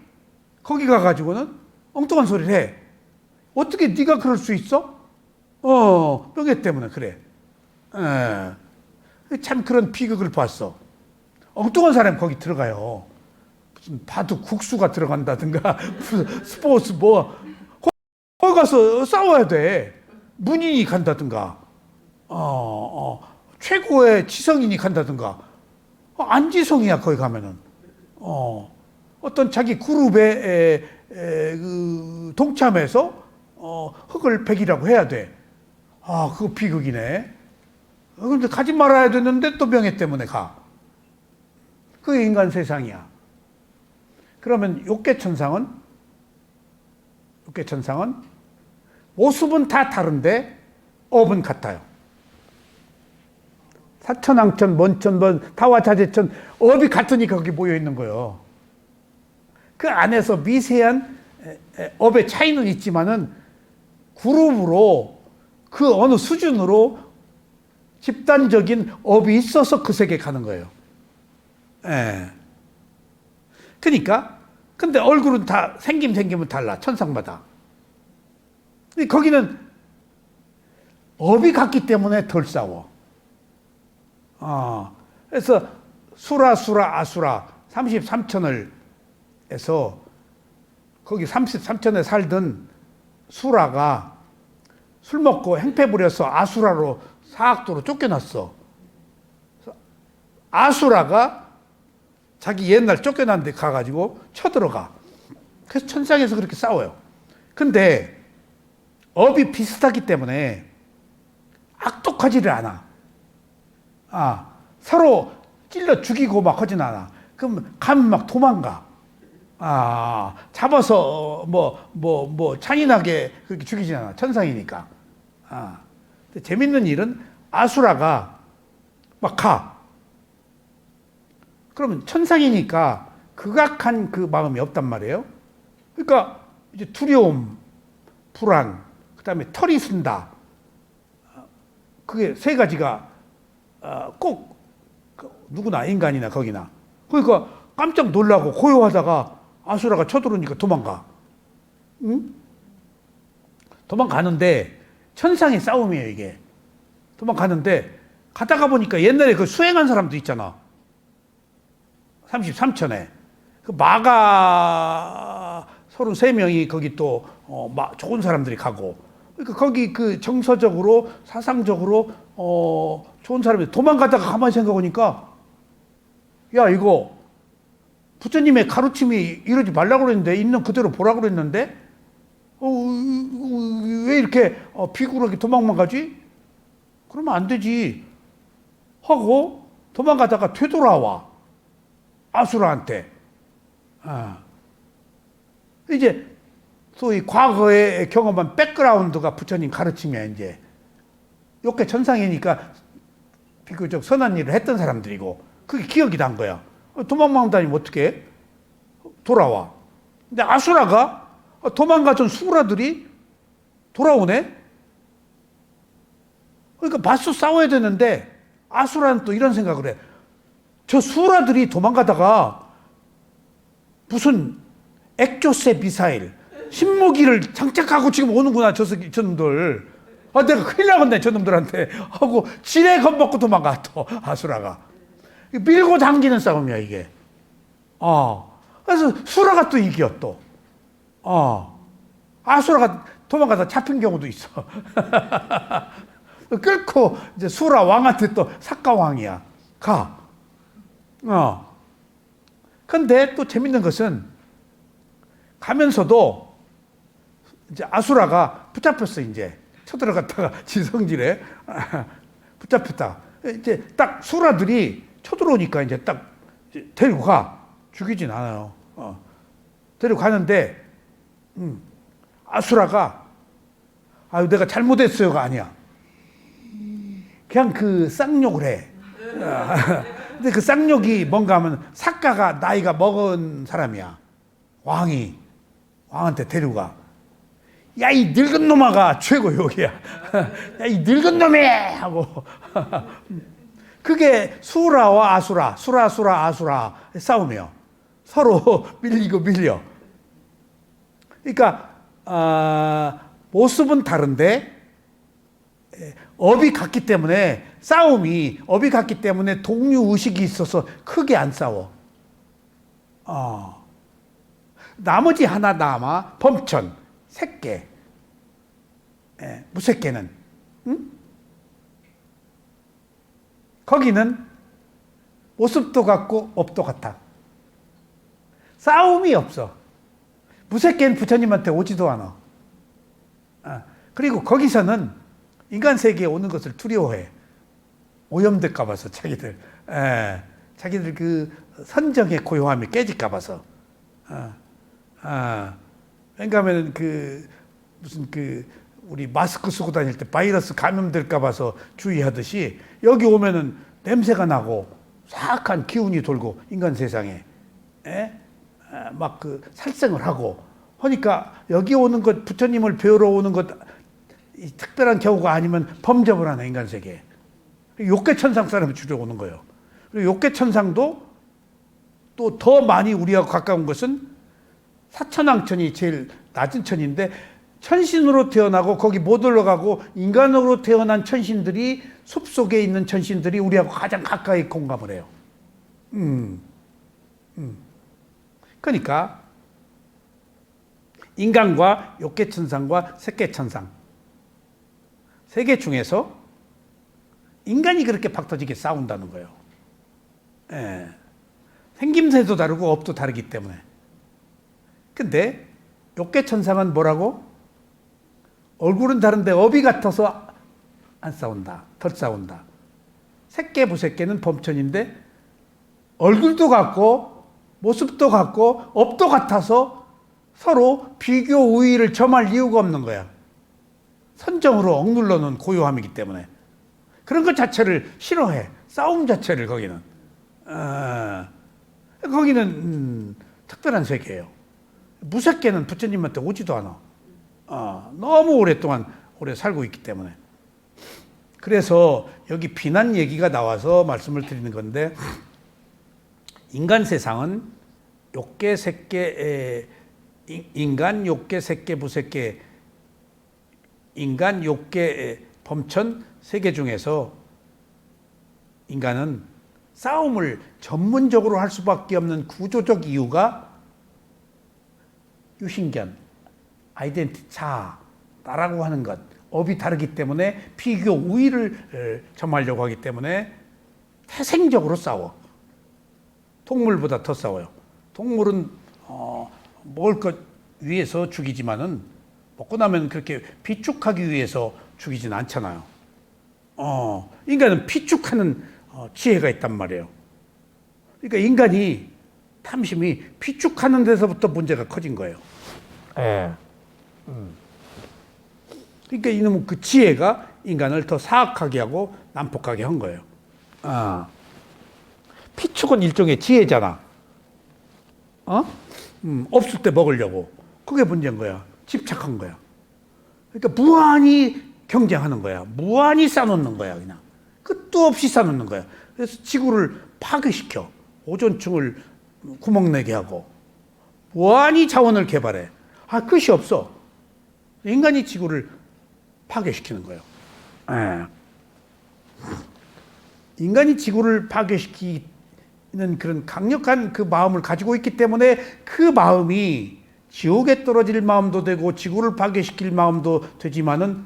거기 가가지고는 엉뚱한 소리를 해. 어떻게 네가 그럴 수 있어? 명예 때문에 그래. 참 그런 비극을 봤어. 엉뚱한 사람이 거기 들어가요. 무슨 바둑 국수가 들어간다든가, 무슨 스포츠 거기 가서 싸워야 돼. 문인이 간다든가, 최고의 지성인이 간다든가. 안지성이야, 거기 가면은. 어떤 자기 그룹에 동참해서 흑을 백이라고 해야 돼. 그거 비극이네. 근데 가지 말아야 되는데 또 명예 때문에 가. 그게 인간 세상이야. 그러면 욕계천상은 모습은 다 다른데 업은 같아요. 사천왕천, 먼천, 타화자재천, 업이 같으니까 거기 모여 있는 거예요. 그 안에서 미세한 업의 차이는 있지만은 그룹으로 그 어느 수준으로 집단적인 업이 있어서 그 세계에 가는 거예요. 예. 그러니까 근데 얼굴은 다 생김은 달라. 천상마다. 거기는 업이 같기 때문에 덜 싸워. 그래서 수라, 아수라 33천을 해서 거기 33천에 살던 수라가 술 먹고 행패 부려서 아수라로 사학도로 쫓겨났어. 아수라가 자기 옛날 쫓겨난 데 가가지고 쳐들어가. 그래서 천상에서 그렇게 싸워요. 근데 업이 비슷하기 때문에 악독하지를 않아. 서로 찔러 죽이고 막 하진 않아. 그럼 가면 막 도망가. 잡아서 잔인하게 그렇게 죽이진 않아. 천상이니까. 근데 재밌는 일은 아수라가 막 가. 그러면 천상이니까 극악한 그 마음이 없단 말이에요. 그러니까 이제 두려움, 불안, 그 다음에 털이 쓴다. 그게 세 가지가 꼭 누구나 인간이나 거기나. 그러니까 깜짝 놀라고 고요하다가 아수라가 쳐들어오니까 도망가. 응? 도망가는데 천상의 싸움이에요 이게. 도망가는데 가다가 보니까 옛날에 그 수행한 사람도 있잖아. 33천에 그 마가 33명이 거기 또 좋은 사람들이 가고, 그러니까 거기 그 정서적으로 사상적으로 좋은 사람이 도망가다가 가만히 생각하니까, 야 이거 부처님의 가르침이 이러지 말라고 그랬는데, 있는 그대로 보라고 그랬는데 왜 이렇게 비굴하게 도망만 가지? 그러면 안 되지 하고 도망가다가 되돌아와 아수라한테. 이제 소위 과거에 경험한 백그라운드가 부처님 가르침이야. 이제 욕계 천상이니까 비교적 선한 일을 했던 사람들이고 그게 기억이 난 거야. 도망만 다니면 어떻게 돌아와. 근데 아수라가 도망가던 수라들이 돌아오네. 그러니까 맞서 싸워야 되는데 아수라는 또 이런 생각을 해. 저 수라들이 도망가다가 무슨 액조세 미사일, 신무기를 장착하고 지금 오는구나, 저놈들. 내가 큰일 나겠네, 저놈들한테. 하고 지레 겁먹고 도망가, 또, 아수라가. 밀고 당기는 싸움이야, 이게. 그래서 수라가 또 이겨, 또. 아수라가 도망가다 잡힌 경우도 있어. 끌고 이제 수라 왕한테 또 사가왕이야. 가. 근데 또 재밌는 것은 가면서도 이제 아수라가 붙잡혔어, 이제. 쳐들어갔다가 지성질에 붙잡혔다. 이제 딱 수라들이 쳐들어오니까 이제 딱 데리고 가. 죽이진 않아요. 데리고 가는데, 아수라가, 내가 잘못했어요가 아니야. 그냥 그 쌍욕을 해. 근데 그 쌍욕이 뭔가 하면 사가가 나이가 먹은 사람이야. 왕한테 데려가. 야, 이 늙은 놈아가 최고 욕이야. 야, 이 늙은 놈이! 하고. 그게 수라와 아수라, 수라, 아수라 싸움이에요. 서로 밀리고 밀려. 그러니까, 모습은 다른데, 업이 같기 때문에 업이 같기 때문에 동료의식이 있어서 크게 안 싸워. 나머지 하나 남아 범천, 색계, 무색계는, 응? 거기는 모습도 같고 업도 같아. 싸움이 없어. 무색계는 부처님한테 오지도 않아. 그리고 거기서는 인간 세계에 오는 것을 두려워해. 오염될까 봐서 자기들 그 선정의 고요함이 깨질까 봐서. 왜냐하면 무슨 우리 마스크 쓰고 다닐 때 바이러스 감염될까 봐서 주의하듯이, 여기 오면은 냄새가 나고 사악한 기운이 돌고 인간 세상에 막 그 살생을 하고 하니까 여기 오는 것 부처님을 배우러 오는 것 특별한 경우가 아니면 범접을 하네 인간 세계에. 욕계천상 사람이 주려 오는 거예요. 그리고 욕계천상도 또 더 많이 우리하고 가까운 것은 사천왕천이 제일 낮은 천인데 천신으로 태어나고 거기 못 올라가고 인간으로 태어난 천신들이 숲속에 있는 천신들이 우리하고 가장 가까이 공감을 해요. 그러니까 인간과 욕계천상과 색계천상 세 개 중에서 인간이 그렇게 박터지게 싸운다는 거예요. 예. 생김새도 다르고 업도 다르기 때문에. 근데 욕계천상은 뭐라고? 얼굴은 다른데 업이 같아서 안 싸운다. 덜 싸운다. 색계 부색계는 범천인데 얼굴도 같고 모습도 같고 업도 같아서 서로 비교 우위를 점할 이유가 없는 거야. 선정으로 억눌러 놓은 고요함이기 때문에. 그런 것 자체를 싫어해. 싸움 자체를 거기는. 거기는 특별한 세계예요. 무색계는 부처님한테 오지도 않아. 너무 오랫동안 오래 살고 있기 때문에. 그래서 여기 비난 얘기가 나와서 말씀을 드리는 건데 인간 세상은 욕계, 색계, 인간, 욕계, 색계, 부색계, 인간, 욕계, 범천 세 개 중에서 인간은 싸움을 전문적으로 할 수밖에 없는 구조적 이유가 유신견, 아이덴티티, 나라고 하는 것, 업이 다르기 때문에 비교 우위를 점하려고 하기 때문에 태생적으로 싸워. 동물보다 더 싸워요. 동물은 먹을 것 위해서 죽이지만은 먹고 나면 그렇게 비축하기 위해서 죽이진 않잖아요. 인간은 비축하는 지혜가 있단 말이에요. 그러니까 인간이 탐심이 비축하는 데서부터 문제가 커진 거예요. 그러니까 이놈은 그 지혜가 인간을 더 사악하게 하고 난폭하게 한 거예요. 피축은 일종의 지혜잖아. 없을 때 먹으려고. 그게 문제인 거야. 집착한 거야. 그러니까 무한히 경쟁하는 거야. 무한히 쌓아놓는 거야. 그냥 끝도 없이 쌓아놓는 거야. 그래서 지구를 파괴시켜. 오존층을 구멍내게 하고 무한히 자원을 개발해. 끝이 없어. 인간이 지구를 파괴시키는 거예요. 인간이 지구를 파괴시키는 그런 강력한 그 마음을 가지고 있기 때문에 그 마음이 지옥에 떨어질 마음도 되고 지구를 파괴시킬 마음도 되지만은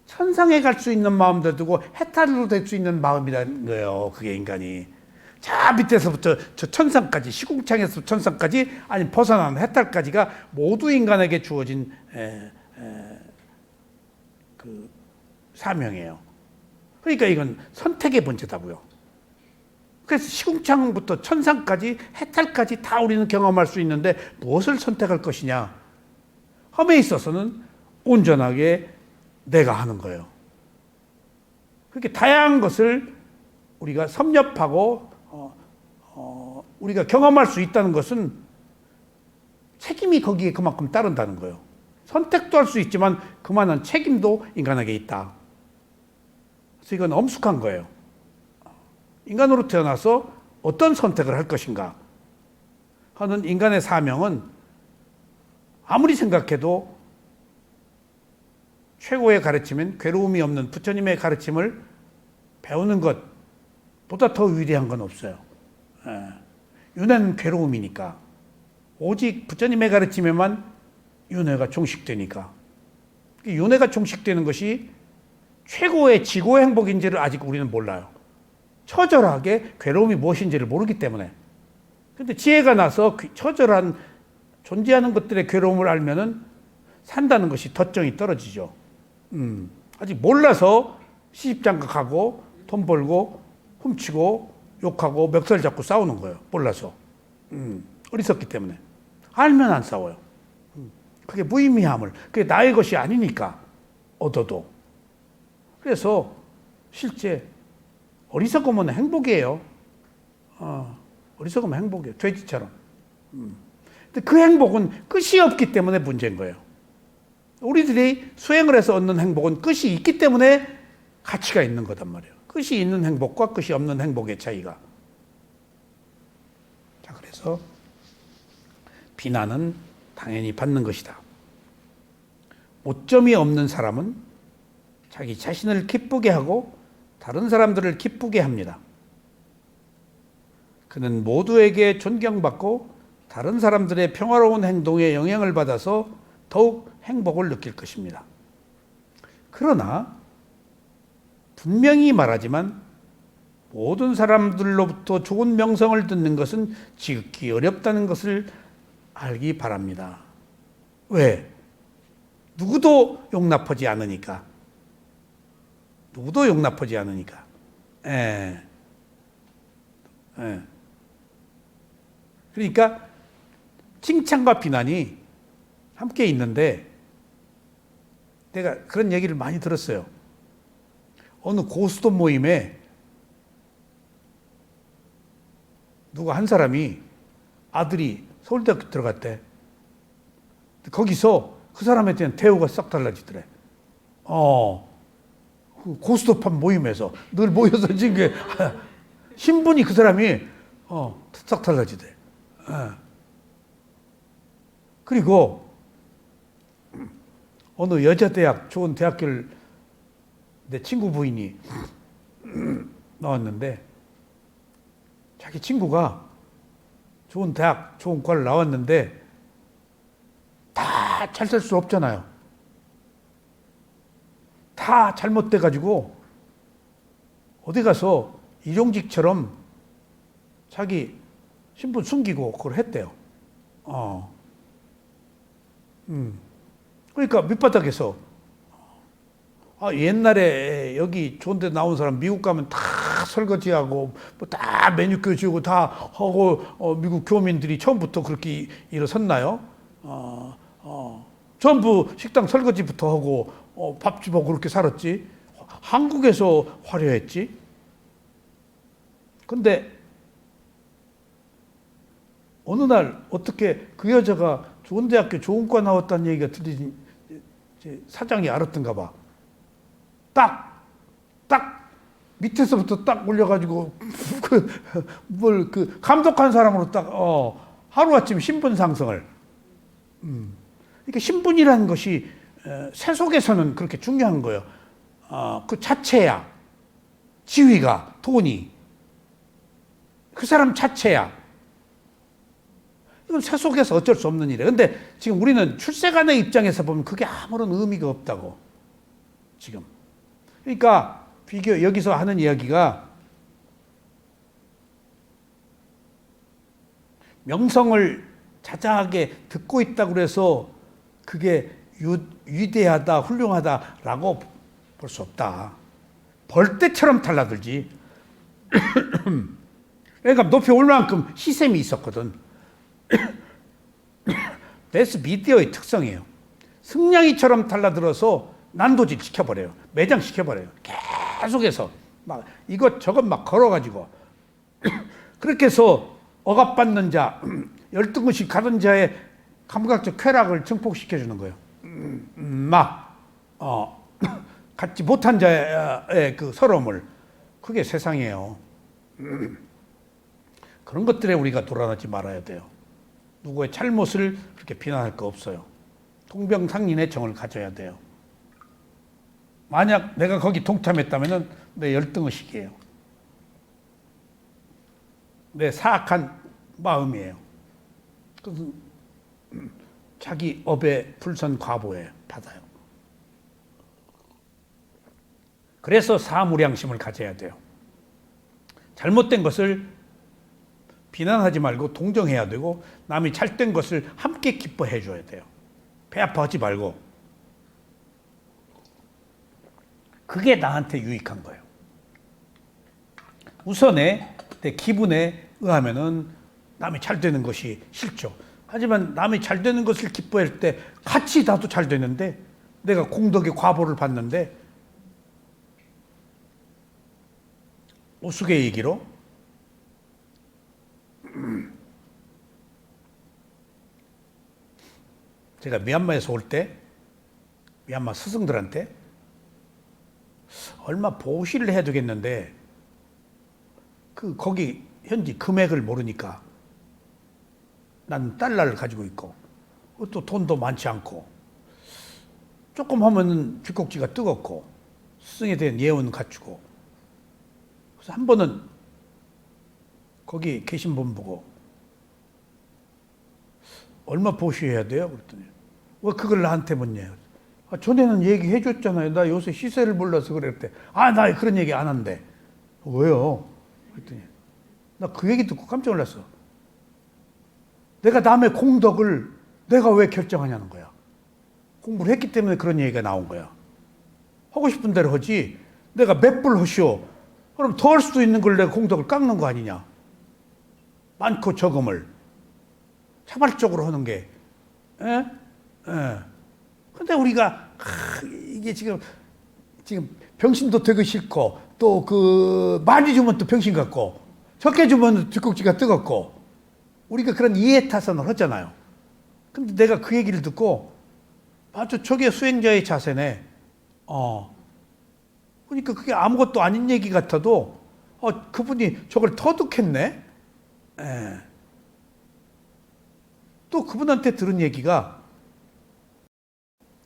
천상에 갈 수 있는 마음도 되고 해탈로 될 수 있는 마음이라는 거예요. 그게 인간이. 저 밑에서부터 저 천상까지, 시궁창에서 천상까지, 아니 벗어난 해탈까지가 모두 인간에게 주어진 그 사명이에요. 그러니까 이건 선택의 문제다고요. 그래서 시궁창부터 천상까지, 해탈까지 다 우리는 경험할 수 있는데 무엇을 선택할 것이냐? 험에 있어서는 온전하게 내가 하는 거예요. 그렇게 다양한 것을 우리가 섭렵하고 우리가 경험할 수 있다는 것은 책임이 거기에 그만큼 따른다는 거예요. 선택도 할 수 있지만 그만한 책임도 인간에게 있다. 그래서 이건 엄숙한 거예요. 인간으로 태어나서 어떤 선택을 할 것인가 하는 인간의 사명은 아무리 생각해도 최고의 가르침인 괴로움이 없는 부처님의 가르침을 배우는 것보다 더 위대한 건 없어요. 윤회는 괴로움이니까. 오직 부처님의 가르침에만 윤회가 종식되니까. 윤회가 종식되는 것이 최고의 지고 행복인지를 아직 우리는 몰라요. 처절하게 괴로움이 무엇인지를 모르기 때문에. 근데 지혜가 나서 처절한 존재하는 것들의 괴로움을 알면은 산다는 것이 덧정이 떨어지죠. 아직 몰라서 시집장가가고 돈 벌고 훔치고 욕하고 멱살 잡고 싸우는 거예요. 몰라서. 어리석기 때문에. 알면 안 싸워요. 그게 무의미함을, 그게 나의 것이 아니니까 얻어도. 그래서 실제 어리석으면 행복이에요. 어리석으면 행복이에요. 돼지처럼. 근데 그 행복은 끝이 없기 때문에 문제인 거예요. 우리들이 수행을 해서 얻는 행복은 끝이 있기 때문에 가치가 있는 거단 말이에요. 끝이 있는 행복과 끝이 없는 행복의 차이가. 자, 그래서 비난은 당연히 받는 것이다. 오점이 없는 사람은 자기 자신을 기쁘게 하고 다른 사람들을 기쁘게 합니다. 그는 모두에게 존경받고 다른 사람들의 평화로운 행동에 영향을 받아서 더욱 행복을 느낄 것입니다. 그러나 분명히 말하지만 모든 사람들로부터 좋은 명성을 듣는 것은 지극히 어렵다는 것을 알기 바랍니다. 왜? 누구도 용납하지 않으니까. 누구도 용납하지 않으니까. 그러니까 칭찬과 비난이 함께 있는데 내가 그런 얘기를 많이 들었어요. 어느 고스톱 모임에 누가 한 사람이 아들이 서울대학교 들어갔대. 거기서 그 사람에 대한 대우가 싹 달라지더래. 그 고스톱판 모임에서 늘 모여서 지금 게 신분이 그 사람이 싹 달라지대. 그리고 어느 여자 대학 좋은 대학교를 내 친구 부인이 나왔는데 자기 친구가 좋은 대학 좋은 과를 나왔는데 다 잘 살 수 없잖아요. 다 잘못돼 가지고 어디 가서 일용직처럼 자기 신분 숨기고 그걸 했대요. 그러니까 밑바닥에서 옛날에 여기 좋은 데 나온 사람 미국 가면 다 설거지하고 뭐 다 매니큐어 지우고 다 하고 미국 교민들이 처음부터 그렇게 일어섰나요? 전부 식당 설거지부터 하고 밥집하고 그렇게 살았지. 한국에서 화려했지. 근데 어느 날 어떻게 그 여자가 좋은 대학교 좋은 과 나왔다는 얘기가 들리니 사장이 알았던가 봐. 딱 밑에서부터 딱 올려가지고 그 감독한 사람으로 딱 하루아침 신분 상승을. 그러니까 신분이라는 것이 세속에서는 그렇게 중요한 거예요. 그 자체야. 지위가, 돈이. 그 사람 자체야. 이건 세속에서 어쩔 수 없는 일이에요. 근데 지금 우리는 출세간의 입장에서 보면 그게 아무런 의미가 없다고. 지금. 그러니까 여기서 하는 이야기가 명성을 자자하게 듣고 있다고 그래서 그게 위대하다, 훌륭하다라고 볼 수 없다. 벌떼처럼 달라들지. 그러니까 높이 올 만큼 시샘이 있었거든. 매스 미디어의 특성이에요. 승냥이처럼 달라들어서 난도질 시켜버려요. 매장시켜버려요. 계속해서 막 이것저것 막 걸어가지고 그렇게 해서 억압받는 자, 열등의식 가던 자의 감각적 쾌락을 증폭시켜주는 거예요. 갖지 못한 자의 그 서러움을. 그게 세상이에요. 그런 것들에 우리가 돌아가지 말아야 돼요. 누구의 잘못을 그렇게 비난할 거 없어요. 동병상린의 정을 가져야 돼요. 만약 내가 거기 동참했다면 내 열등의식이에요. 내 사악한 마음이에요. 그래서 자기 업의 불선과보에 받아요. 그래서 사무량심을 가져야 돼요. 잘못된 것을 비난하지 말고 동정해야 되고 남이 잘된 것을 함께 기뻐해 줘야 돼요. 배 아파하지 말고. 그게 나한테 유익한 거예요. 우선에 내 기분에 의하면은 남이 잘 되는 것이 싫죠. 하지만 남이 잘 되는 것을 기뻐할 때 같이 나도 잘 되는데 내가 공덕의 과보를 받는데 우스갯얘기로 제가 미얀마에서 올 때 미얀마 스승들한테 얼마 보시를 해야 되겠는데 거기 현지 금액을 모르니까 난 달러를 가지고 있고 또 돈도 많지 않고 조금 하면은 쥐꼭지가 뜨겁고 스승에 대한 예언 갖추고 그래서 한 번은 거기 계신 분 보고 얼마 보시해야 돼요? 그랬더니 왜 그걸 나한테 묻냐? 전에는 얘기해 줬잖아요. 나 요새 시세를 몰라서 그랬대. 나 그런 얘기 안 한대. 왜요? 그랬더니 나 그 얘기 듣고 깜짝 놀랐어. 내가 남의 공덕을 내가 왜 결정하냐는 거야. 공부를 했기 때문에 그런 얘기가 나온 거야. 하고 싶은 대로 하지. 내가 몇 불 하시오. 그럼 더 할 수도 있는 걸 내가 공덕을 깎는 거 아니냐. 많고 적음을 자발적으로 하는 게. 에? 예. 근데 우리가 이게 지금 병신도 되기 싫고 또 많이 주면 또 병신 같고 적게 주면 뒷꼭지가 뜨겁고 우리가 그런 이해타산을 하잖아요. 근데 내가 그 얘기를 듣고 아주 저게 수행자의 자세네. 그러니까 그게 아무것도 아닌 얘기 같아도 그분이 저걸 터득했네. 예. 또 그분한테 들은 얘기가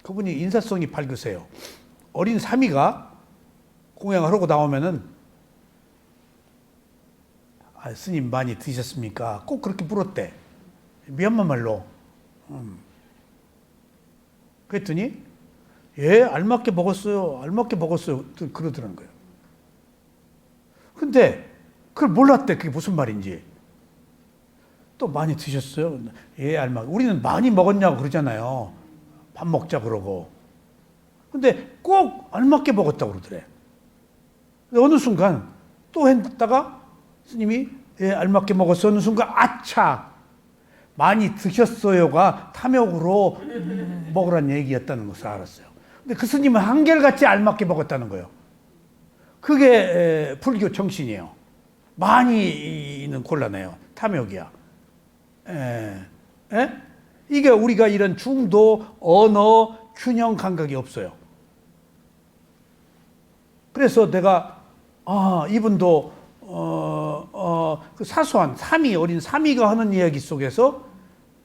그분이 인사성이 밝으세요. 어린 사미가 공양을 하고 나오면은 스님 많이 드셨습니까? 꼭 그렇게 물었대. 미얀마 말로. 그랬더니 예, 알맞게 먹었어요. 알맞게 먹었어요. 그러더라는 거예요. 근데 그걸 몰랐대. 그게 무슨 말인지. 또 많이 드셨어요? 예, 알맞게. 우리는 많이 먹었냐고 그러잖아요. 밥 먹자 그러고. 근데 꼭 알맞게 먹었다고 그러더래. 어느 순간 또 했다가 스님이 예, 알맞게 먹었어. 어느 순간 아차 많이 드셨어요가 탐욕으로 먹으란 얘기였다는 것을 알았어요. 근데 그 스님은 한결같이 알맞게 먹었다는 거예요. 그게 불교 정신이에요. 많이는 곤란해요. 탐욕이야. 이게 우리가 이런 중도, 언어, 균형 감각이 없어요. 그래서 내가 이분도 그 사소한 어린 사미가 하는 이야기 속에서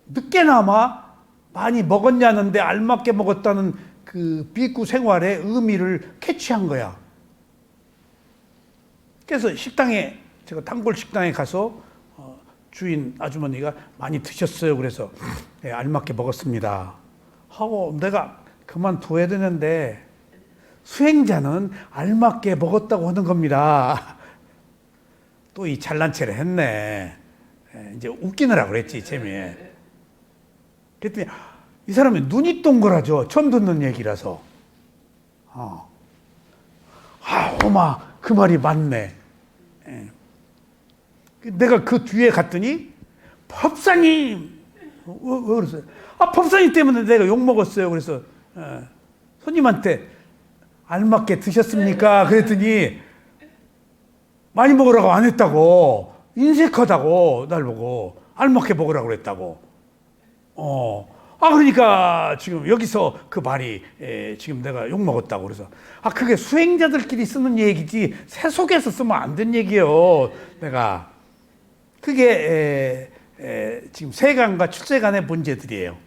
늦게나마 많이 먹었냐는데 알맞게 먹었다는 그 비구 생활의 의미를 캐치한 거야. 그래서 제가 단골 식당에 가서 주인 아주머니가 많이 드셨어요. 그래서 네, 알맞게 먹었습니다. 하고 내가 그만둬야 되는데 수행자는 알맞게 먹었다고 하는 겁니다. 또 이 잘난 체를 했네. 이제 웃기느라고 그랬지, 재미에. 그랬더니 이 사람이 눈이 동그라져. 처음 듣는 얘기라서. 오마, 그 말이 맞네. 내가 그 뒤에 갔더니 법사님! 왜 그랬어요? 법사님 때문에 내가 욕먹었어요. 그래서 손님한테 알맞게 드셨습니까? 그랬더니 많이 먹으라고 안 했다고. 인색하다고 날 보고 알맞게 먹으라고 그랬다고. 그러니까 지금 여기서 그 말이 지금 내가 욕먹었다고 그래서 그게 수행자들끼리 쓰는 얘기지 세속에서 쓰면 안 된 얘기예요. 내가 그게 지금 세간과 출세간의 문제들이에요.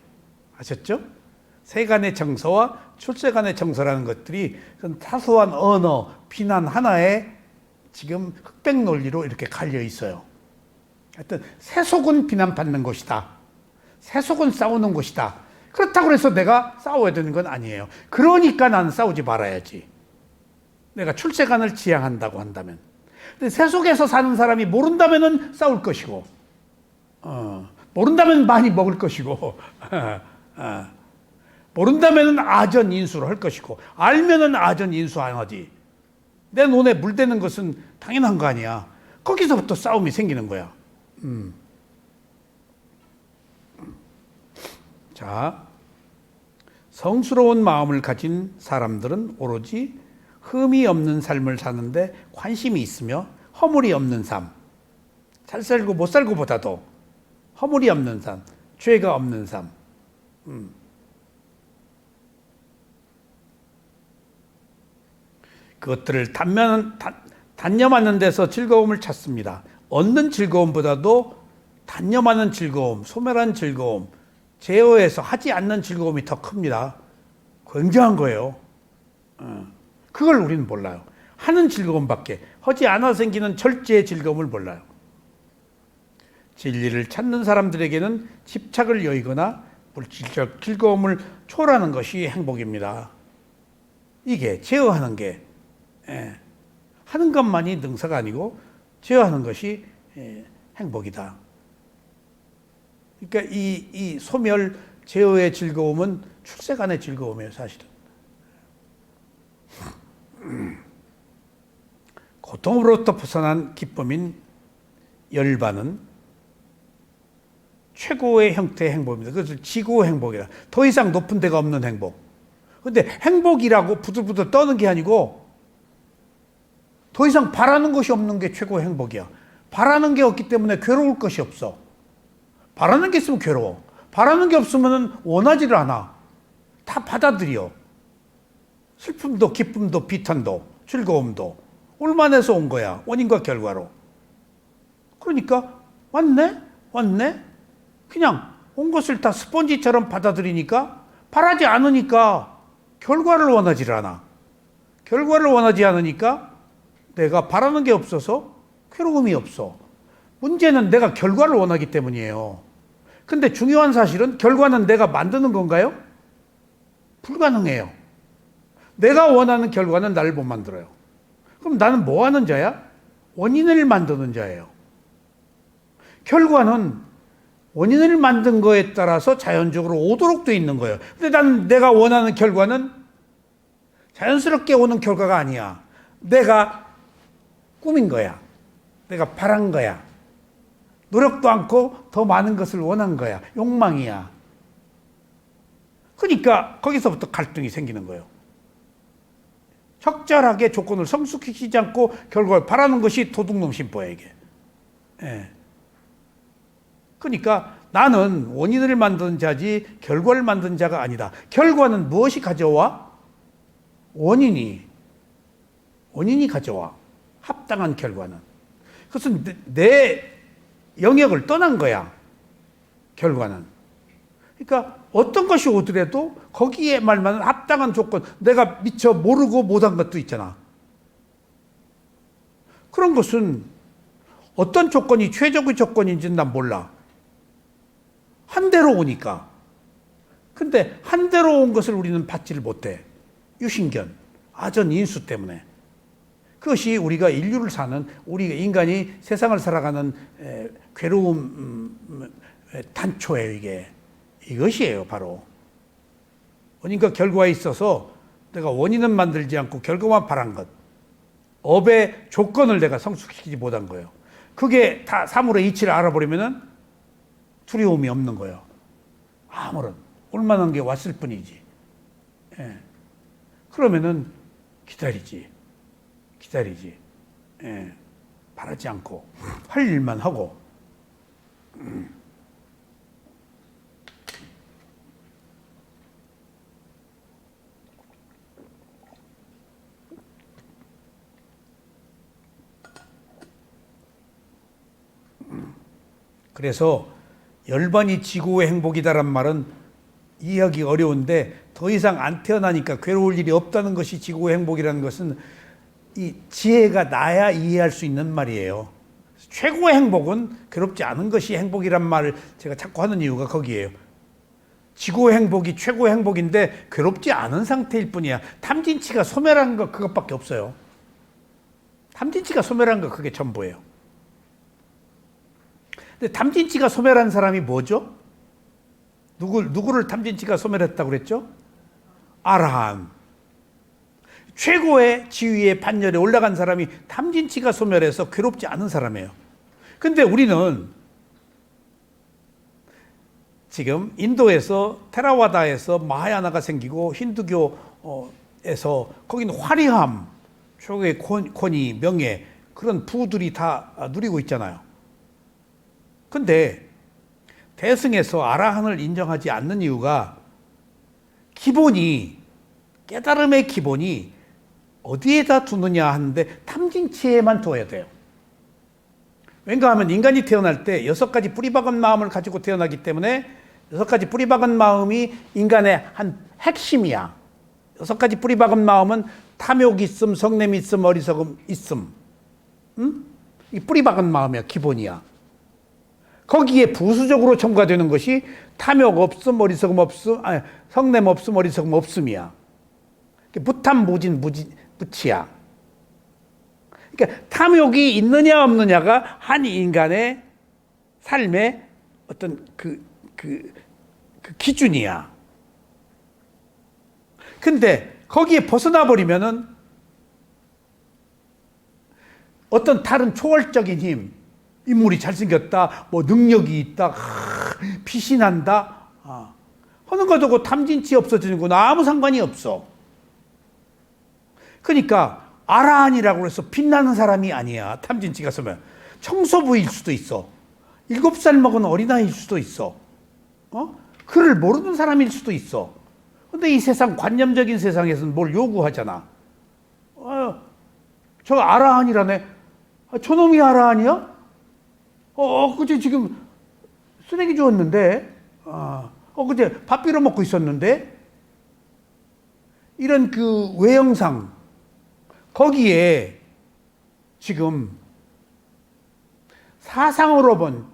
아셨죠? 세간의 정서와 출세간의 정서라는 것들이 사소한 언어, 비난 하나에 지금 흑백 논리로 이렇게 갈려 있어요. 하여튼 세속은 비난받는 것이다. 세속은 싸우는 것이다. 그렇다고 해서 내가 싸워야 되는 건 아니에요. 그러니까 나는 싸우지 말아야지. 내가 출세간을 지향한다고 한다면. 근데 세속에서 사는 사람이 모른다면은 싸울 것이고, 모른다면 많이 먹을 것이고, 모른다면은 아전인수를 할 것이고, 알면은 아전인수 안 하지. 내 눈에 물대는 것은 당연한 거 아니야. 거기서부터 싸움이 생기는 거야. 자, 성스러운 마음을 가진 사람들은 오로지 흠이 없는 삶을 사는데 관심이 있으며 허물이 없는 삶, 잘 살고 못 살고보다도 허물이 없는 삶, 죄가 없는 삶. 그것들을 단념하는 데서 즐거움을 찾습니다. 얻는 즐거움보다도 단념하는 즐거움, 소멸한 즐거움, 제어해서 하지 않는 즐거움이 더 큽니다. 굉장한 거예요. 그걸 우리는 몰라요. 하는 즐거움밖에, 하지 않아 생기는 절제의 즐거움을 몰라요. 진리를 찾는 사람들에게는 집착을 여의거나 물질적 즐거움을 초월하는 것이 행복입니다. 이게 제어하는 게 하는 것만이 능사가 아니고 제어하는 것이 행복이다. 그러니까 이 소멸 제어의 즐거움은 출세간의 즐거움이에요, 사실은. 고통으로부터 벗어난 기쁨인 열반은 최고의 형태의 행복입니다. 그것을 지고 행복이라. 더 이상 높은 데가 없는 행복. 근데 행복이라고 부들부들 떠는 게 아니고 더 이상 바라는 것이 없는 게 최고의 행복이야. 바라는 게 없기 때문에 괴로울 것이 없어. 바라는 게 있으면 괴로워. 바라는 게 없으면 원하지를 않아. 다 받아들여. 슬픔도 기쁨도 비탄도 즐거움도 올만해서 온 거야. 원인과 결과로. 그러니까 왔네. 그냥 온 것을 다 스펀지처럼 받아들이니까 바라지 않으니까 결과를 원하지를 않아. 결과를 원하지 않으니까 내가 바라는 게 없어서 괴로움이 없어. 문제는 내가 결과를 원하기 때문이에요. 근데 중요한 사실은 결과는 내가 만드는 건가요? 불가능해요. 내가 원하는 결과는 나를 못 만들어요. 그럼 나는 뭐 하는 자야? 원인을 만드는 자예요. 결과는 원인을 만든 거에 따라서 자연적으로 오도록 돼 있는 거예요. 근데 나는 내가 원하는 결과는 자연스럽게 오는 결과가 아니야. 내가 꾸민 거야. 내가 바란 거야. 노력도 않고 더 많은 것을 원한 거야. 욕망이야. 그러니까 거기서부터 갈등이 생기는 거예요. 적절하게 조건을 성숙시키지 않고 결과를 바라는 것이 도둑놈 심보야, 이게. 그러니까 나는 원인을 만드는 자지 결과를 만드는 자가 아니다. 결과는 무엇이 가져와? 원인이 가져와. 합당한 결과는. 그것은 내 영역을 떠난 거야. 결과는. 그러니까 어떤 것이 오더라도 거기에 말만 합당한 조건, 내가 미처 모르고 못한 것도 있잖아. 그런 것은 어떤 조건이 최적의 조건인지는 난 몰라. 한 대로 오니까. 근데 한 대로 온 것을 우리는 받지를 못해. 유신견, 아전 인수 때문에. 그것이 우리가 인류를 사는, 우리 인간이 세상을 살아가는 괴로움 단초예요, 이게. 이것이에요, 바로. 원인과 결과에 있어서 내가 원인은 만들지 않고 결과만 바란 것. 업의 조건을 내가 성숙시키지 못한 거예요. 그게 다 사물의 이치를 알아버리면은 두려움이 없는 거예요. 아무런 올만한 게 왔을 뿐이지. 그러면은 기다리지. 바라지 않고 할 일만 하고. 그래서 열반이 지고의 행복이다란 말은 이해하기 어려운데 더 이상 안 태어나니까 괴로울 일이 없다는 것이 지고의 행복이라는 것은 이 지혜가 나야 이해할 수 있는 말이에요. 최고의 행복은 괴롭지 않은 것이 행복이란 말을 제가 자꾸 하는 이유가 거기에요. 지고의 행복이 최고의 행복인데 괴롭지 않은 상태일 뿐이야. 탐진치가 소멸한 거 그것밖에 없어요. 탐진치가 소멸한 거 그게 전부예요. 근데 탐진치가 소멸한 사람이 뭐죠? 누구를 탐진치가 소멸했다고 그랬죠? 아라함. 최고의 지위의 반열에 올라간 사람이 탐진치가 소멸해서 괴롭지 않은 사람이에요. 근데 우리는 지금 인도에서 테라와다에서 마하야나가 생기고 힌두교에서 거기는 화려함, 최고의 권위, 명예, 그런 부들이 다 누리고 있잖아요. 근데 대승에서 아라한을 인정하지 않는 이유가 기본이, 깨달음의 기본이 어디에다 두느냐 하는데 탐진치에만 둬야 돼요. 왠가 하면 인간이 태어날 때 6가지 뿌리박은 마음을 가지고 태어나기 때문에 6가지 뿌리박은 마음이 인간의 한 핵심이야. 6가지 뿌리박은 마음은 탐욕 있음, 성냄 있음, 어리석음 있음. 이 뿌리박은 마음이야, 기본이야. 거기에 부수적으로 첨가되는 것이 탐욕 없음, 어리석음 없음, 성냄 없음, 어리석음 없음이야. 무탐무진, 무치야. 그러니까 탐욕이 있느냐 없느냐가 한 인간의 삶의 어떤 그 기준이야. 근데 거기에 벗어나 버리면은 어떤 다른 초월적인 힘, 인물이 잘생겼다, 뭐 능력이 있다, 빛이 난다, 하는 것하고 탐진치 없어지는 건 아무 상관이 없어. 그러니까 아라한이라고 해서 빛나는 사람이 아니야. 탐진치가 서면 청소부일 수도 있어. 7살 먹은 어린아이일 수도 있어. 그를 모르는 사람일 수도 있어. 근데 이 세상, 관념적인 세상에서는 뭘 요구하잖아. 저 아라한이라네. 저놈이 아라한이야? 그제 지금 쓰레기 주웠는데, 그제 밥 빌어 먹고 있었는데, 이런 그 외형상, 거기에 지금 사상으로 본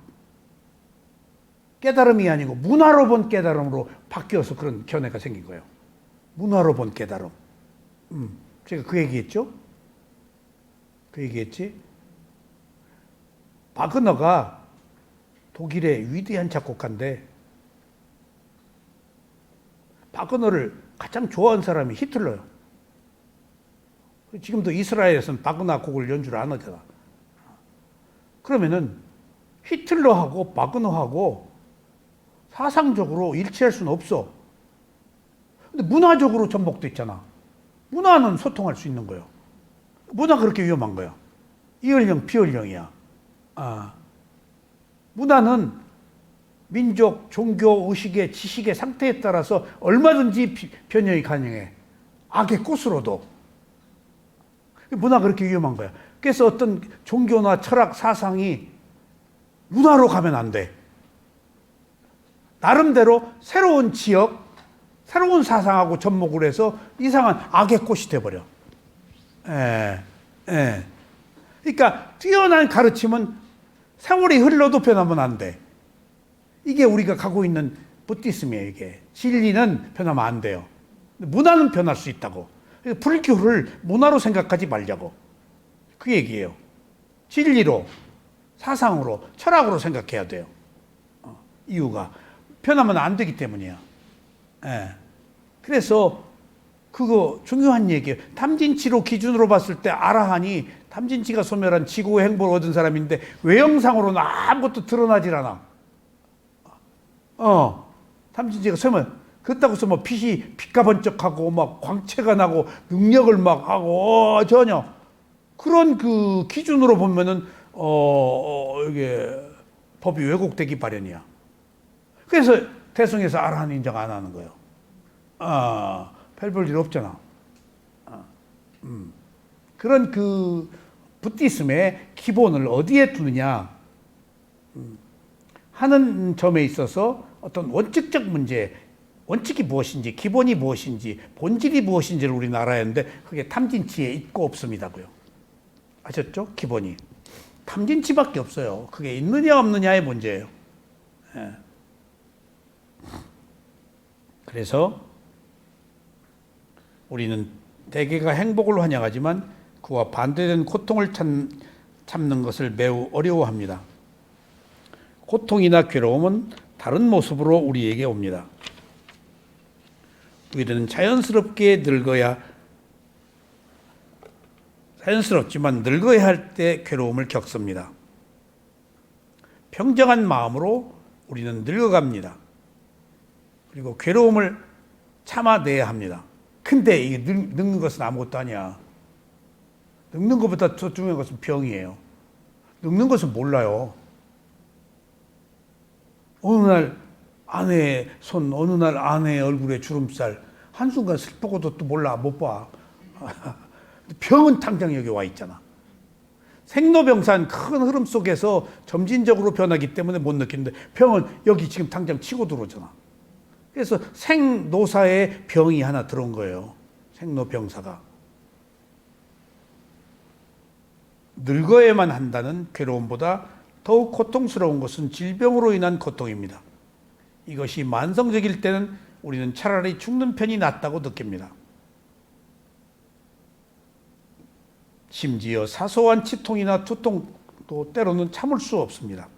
깨달음이 아니고 문화로 본 깨달음으로 바뀌어서 그런 견해가 생긴 거예요. 문화로 본 깨달음. 제가 그 얘기했죠? 그 얘기했지? 바그너가 독일의 위대한 작곡가인데 바그너를 가장 좋아하는 사람이 히틀러예요. 지금도 이스라엘에서는 바그너 곡을 연주를 안 하잖아. 그러면은 히틀러하고 바그너하고 사상적으로 일치할 수는 없어. 근데 문화적으로 전복돼 있잖아. 문화는 소통할 수 있는 거예요. 문화가 그렇게 위험한 거야. 이연령, 비연령이야. 문화는 민족, 종교, 의식의, 지식의 상태에 따라서 얼마든지 변형이 가능해. 악의 꽃으로도. 문화가 그렇게 위험한 거야. 그래서 어떤 종교나 철학, 사상이 문화로 가면 안 돼. 나름대로 새로운 지역, 새로운 사상하고 접목을 해서 이상한 악의 꽃이 돼버려. 그러니까 뛰어난 가르침은 세월이 흘러도 변하면 안 돼. 이게 우리가 가고 있는 부디스미예요. 이게 진리는 변하면 안 돼요. 문화는 변할 수 있다고. 불교를 문화로 생각하지 말자고. 그 얘기예요. 진리로, 사상으로, 철학으로 생각해야 돼요. 이유가 변하면 안 되기 때문이야. 그래서 그거 중요한 얘기예요. 탐진치로 기준으로 봤을 때 아라한이 탐진치가 소멸한 지구의 행복을 얻은 사람인데 외형상으로는 아무것도 드러나질 않아. 탐진치가 소멸. 그렇다고 해서 뭐 빛과 번쩍하고 막 광채가 나고 능력을 막 하고 전혀 그런 그 기준으로 보면은 이게 법이 왜곡되기 마련이야. 그래서 대승에서 아라한 인정 안 하는 거예요. 별 볼 일 없잖아. 그런 그 부디스m의 기본을 어디에 두느냐 하는 점에 있어서 어떤 원칙적 문제, 원칙이 무엇인지, 기본이 무엇인지, 본질이 무엇인지를 우리는 알아야 하는데 그게 탐진치에 있고 없습니다고요. 아셨죠? 기본이. 탐진치밖에 없어요. 그게 있느냐 없느냐의 문제예요. 그래서 우리는 대개가 행복을 환영하지만 그와 반대된 고통을 참는 것을 매우 어려워합니다. 고통이나 괴로움은 다른 모습으로 우리에게 옵니다. 우리는 자연스럽게 늙어야, 자연스럽지만 늙어야 할 때 괴로움을 겪습니다. 평정한 마음으로 우리는 늙어갑니다. 그리고 괴로움을 참아내야 합니다. 근데 이게 늙는 것은 아무것도 아니야. 늙는 것보다 더 중요한 것은 병이에요. 늙는 것은 몰라요. 어느 날 아내의 손, 어느 날 아내의 얼굴에 주름살, 한순간 슬프고도 또 몰라, 못 봐. 병은 당장 여기 와 있잖아. 생로병사한 큰 흐름 속에서 점진적으로 변하기 때문에 못 느끼는데, 병은 여기 지금 당장 치고 들어오잖아. 그래서 생노사에 병이 하나 들어온 거예요. 생로병사가. 늙어야만 한다는 괴로움보다 더욱 고통스러운 것은 질병으로 인한 고통입니다. 이것이 만성적일 때는 우리는 차라리 죽는 편이 낫다고 느낍니다. 심지어 사소한 치통이나 두통도 때로는 참을 수 없습니다.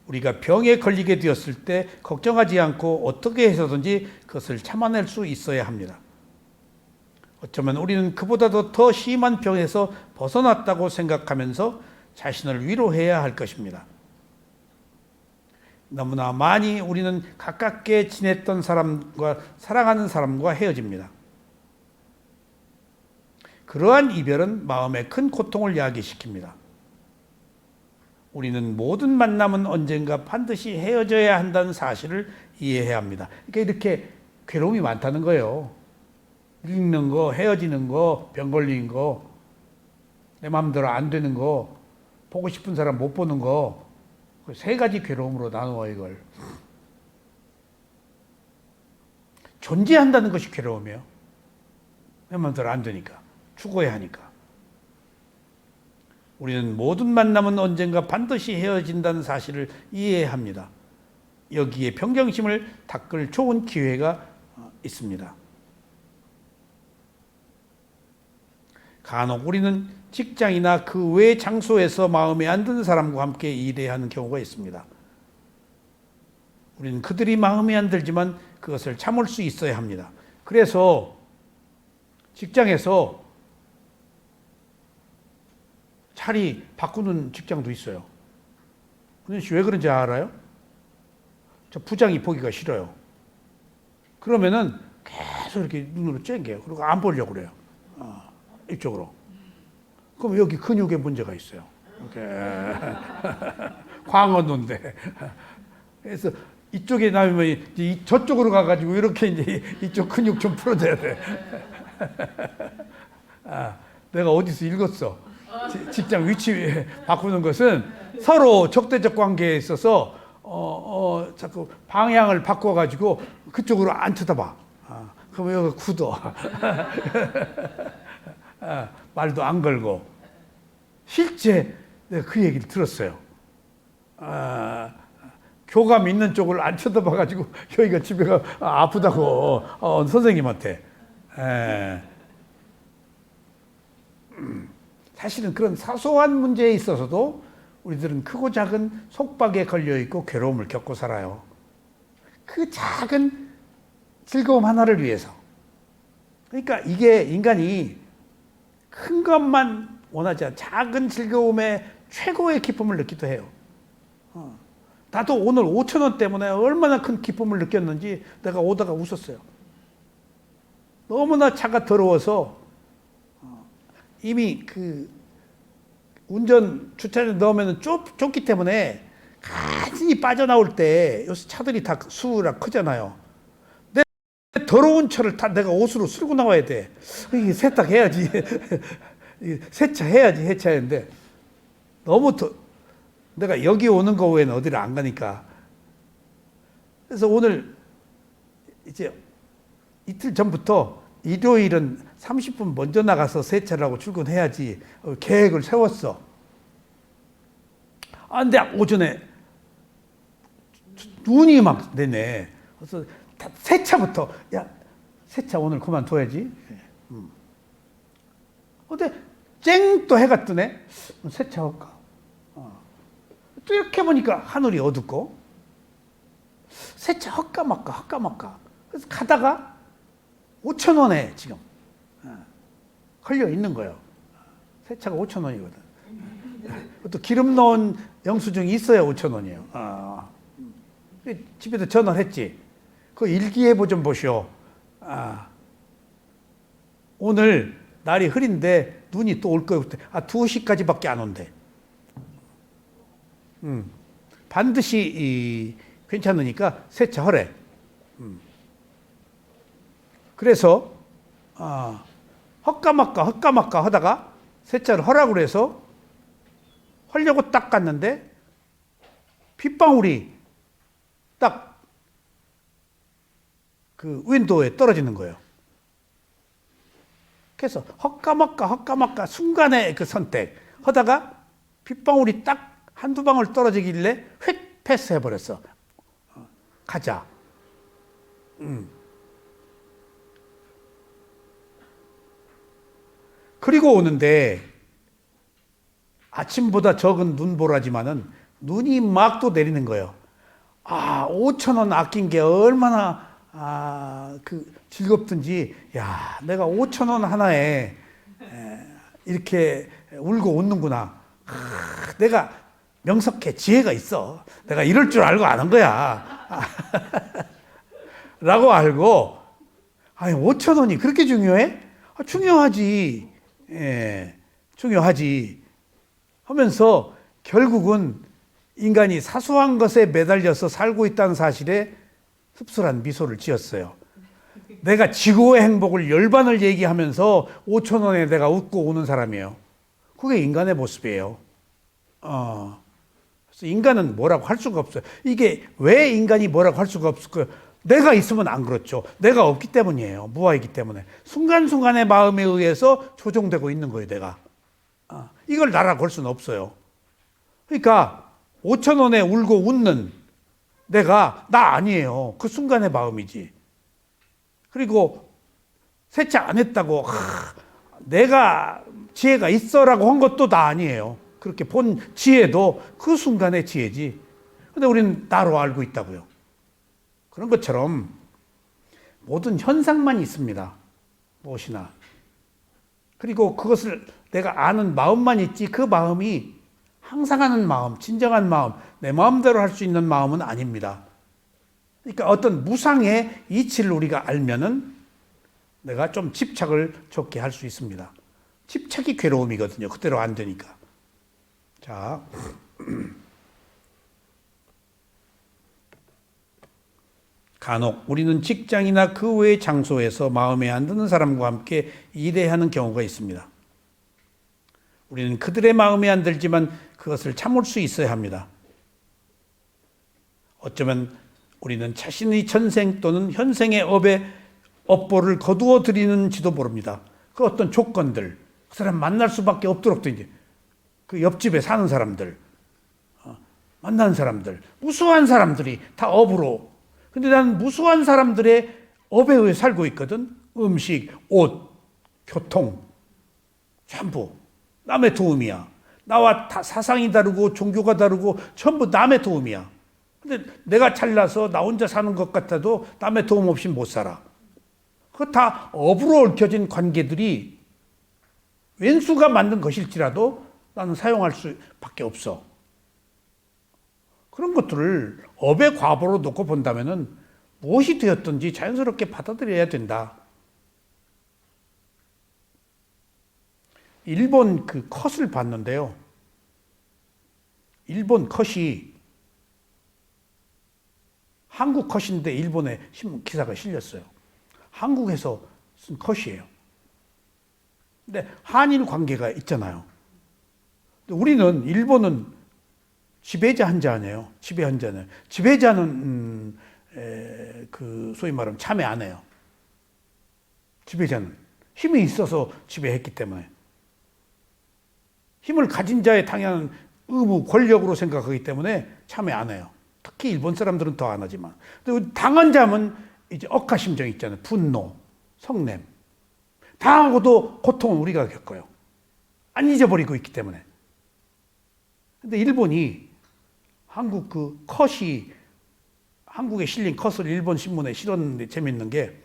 우리가 병에 걸리게 되었을 때 걱정하지 않고 어떻게 해서든지 그것을 참아낼 수 있어야 합니다. 어쩌면 우리는 그보다도 더 심한 병에서 벗어났다고 생각하면서 자신을 위로해야 할 것입니다. 너무나 많이 우리는 가깝게 지냈던 사람과 사랑하는 사람과 헤어집니다. 그러한 이별은 마음에 큰 고통을 야기시킵니다. 우리는 모든 만남은 언젠가 반드시 헤어져야 한다는 사실을 이해해야 합니다. 그러니까 이렇게 괴로움이 많다는 거예요. 늙는 거, 헤어지는 거, 병 걸리는 거, 내 마음대로 안 되는 거, 보고 싶은 사람 못 보는 거, 세 가지 괴로움으로 나누어 이걸. 존재한다는 것이 괴로움이에요. 내 마음대로 안 되니까. 죽어야 하니까. 우리는 모든 만남은 언젠가 반드시 헤어진다는 사실을 이해해야 합니다. 여기에 평정심을 닦을 좋은 기회가 있습니다. 간혹 우리는 직장이나 그 외 장소에서 마음에 안 드는 사람과 함께 일해야 하는 경우가 있습니다. 우리는 그들이 마음에 안 들지만 그것을 참을 수 있어야 합니다. 그래서 직장에서 자리 바꾸는 직장도 있어요. 은현 씨 왜 그런지 알아요? 저 부장이 보기가 싫어요. 그러면은 계속 이렇게 눈으로 쨍겨요. 그리고 안 보려고 그래요. 이쪽으로. 그럼 여기 근육에 문제가 있어요. 이렇게 광어인데. 그래서 이쪽에 나면 이제 저쪽으로 가가지고 이렇게 이제 이쪽 근육 좀 풀어줘야 돼. 내가 어디서 읽었어. 직장 위치 바꾸는 것은 서로 적대적 관계에 있어서 자꾸 방향을 바꿔가지고 그쪽으로 안 쳐다봐. 그러면 여기 굳어. 말도 안 걸고. 실제 내가 그 얘기를 들었어요. 교감 있는 쪽을 안 쳐다봐가지고 여기가 집에가 아프다고 선생님한테. 사실은 그런 사소한 문제에 있어서도 우리들은 크고 작은 속박에 걸려있고 괴로움을 겪고 살아요. 그 작은 즐거움 하나를 위해서. 그러니까 이게 인간이 큰 것만 원하지 않아. 작은 즐거움에 최고의 기쁨을 느끼기도 해요. 나도 오늘 5,000원 때문에 얼마나 큰 기쁨을 느꼈는지 내가 오다가 웃었어요. 너무나 차가 더러워서 이미 그 운전 주차장에 넣으면 좁기 때문에 간신히 빠져나올 때 요새 차들이 다 수라 크잖아요. 내 더러운 차를 다 내가 옷으로 쓸고 나와야 돼. 이게 세탁해야지. 세차해야지 해차했는데 너무 내가 여기 오는 거 외에는 어디를 안 가니까. 그래서 오늘 이제 이틀 전부터 일요일은 30분 먼저 나가서 세차를 하고 출근해야지 계획을 세웠어. 근데 오전에 눈이 막 내네. 그래서 세차부터, 야, 세차 오늘 그만둬야지. 근데 쨍 또 해가 뜨네. 세차할까? 또 이렇게 보니까 하늘이 어둡고 세차할까 말까. 그래서 가다가 5,000원에 지금 걸려 있는 거예요. 세차가 5,000원이거든. 또 기름 넣은 영수증이 있어야 5,000원이에요. 집에서 전화를 했지. 그 일기예보 좀 보시오. 오늘 날이 흐린데 눈이 또 올 거예요. 2시까지밖에 안 온대. 반드시 괜찮으니까 세차하래. 그래서 헛까막까 하다가 세차를 하라고 그래서 하려고 딱 갔는데 빗방울이 딱 그 윈도우에 떨어지는 거예요. 그래서 헛까막까 순간의 그 선택 하다가 빗방울이 딱 한두 방울 떨어지길래 휙 패스해버렸어. 가자. 그리고 오는데 아침보다 적은 눈보라지만은 눈이 막 또 내리는 거예요. 5천 원 아낀 게 얼마나 즐겁든지, 야, 내가 5천 원 하나에 이렇게 울고 웃는구나. 내가 명석해, 지혜가 있어. 내가 이럴 줄 알고 아는 거야. 라고 알고, 5천 원이 그렇게 중요해? 중요하지. 중요하지. 하면서 결국은 인간이 사소한 것에 매달려서 살고 있다는 사실에 씁쓸한 미소를 지었어요. 내가 지구의 행복을 열반을 얘기하면서 5천 원에 내가 웃고 오는 사람이에요. 그게 인간의 모습이에요. 그래서 인간은 뭐라고 할 수가 없어요. 이게 왜 인간이 뭐라고 할 수가 없을까요? 내가 있으면 안 그렇죠. 내가 없기 때문이에요. 무아이기 때문에. 순간순간의 마음에 의해서 조종되고 있는 거예요, 내가. 이걸 나라고 할 수는 없어요. 그러니까 5천 원에 울고 웃는 내가 나 아니에요. 그 순간의 마음이지. 그리고 세차 안 했다고 내가 지혜가 있어라고 한 것도 나 아니에요. 그렇게 본 지혜도 그 순간의 지혜지. 근데 우리는 나로 알고 있다고요. 그런 것처럼 모든 현상만 있습니다. 무엇이나. 그리고 그것을 내가 아는 마음만 있지, 그 마음이 항상 하는 마음, 진정한 마음, 내 마음대로 할 수 있는 마음은 아닙니다. 그러니까 어떤 무상의 이치를 우리가 알면은 내가 좀 집착을 적게 할 수 있습니다. 집착이 괴로움이거든요. 그대로 안 되니까. 자. 간혹 우리는 직장이나 그 외의 장소에서 마음에 안 드는 사람과 함께 일해야 하는 경우가 있습니다. 우리는 그들의 마음에 안 들지만 그것을 참을 수 있어야 합니다. 어쩌면 우리는 자신의 전생 또는 현생의 업보를 거두어 드리는지도 모릅니다. 그 어떤 조건들, 그 사람 만날 수밖에 없도록 된 그 옆집에 사는 사람들, 만나는 사람들, 무수한 사람들이 다 업으로. 근데 나는 무수한 사람들의 업에 의해 살고 있거든. 음식, 옷, 교통, 전부 남의 도움이야. 나와 다 사상이 다르고 종교가 다르고 전부 남의 도움이야. 근데 내가 잘나서 나 혼자 사는 것 같아도 남의 도움 없이 못 살아. 그거 다 업으로 얽혀진 관계들이 왼수가 만든 것일지라도 나는 사용할 수밖에 없어. 그런 것들을 업의 과보로 놓고 본다면은 무엇이 되었든지 자연스럽게 받아들여야 된다. 일본 그 컷을 봤는데요. 일본 컷이 한국 컷인데 일본에 신문 기사가 실렸어요. 한국에서 쓴 컷이에요. 근데 한일 관계가 있잖아요. 근데 우리는 일본은 지배자 한자네요. 지배 한자는 지배자는 그 소위 말하면 참여 안 해요. 지배자는 힘이 있어서 지배했기 때문에 힘을 가진 자의 당연한 의무, 권력으로 생각하기 때문에 참여 안 해요. 특히 일본 사람들은 더 안 하지만. 당한 자면 이제 억하심정이 있잖아요. 분노, 성냄. 당하고도 고통은 우리가 겪어요. 안 잊어버리고 있기 때문에. 근데 일본이 한국 그 컷이 한국에 실린 컷을 일본 신문에 실었는데 재밌는 게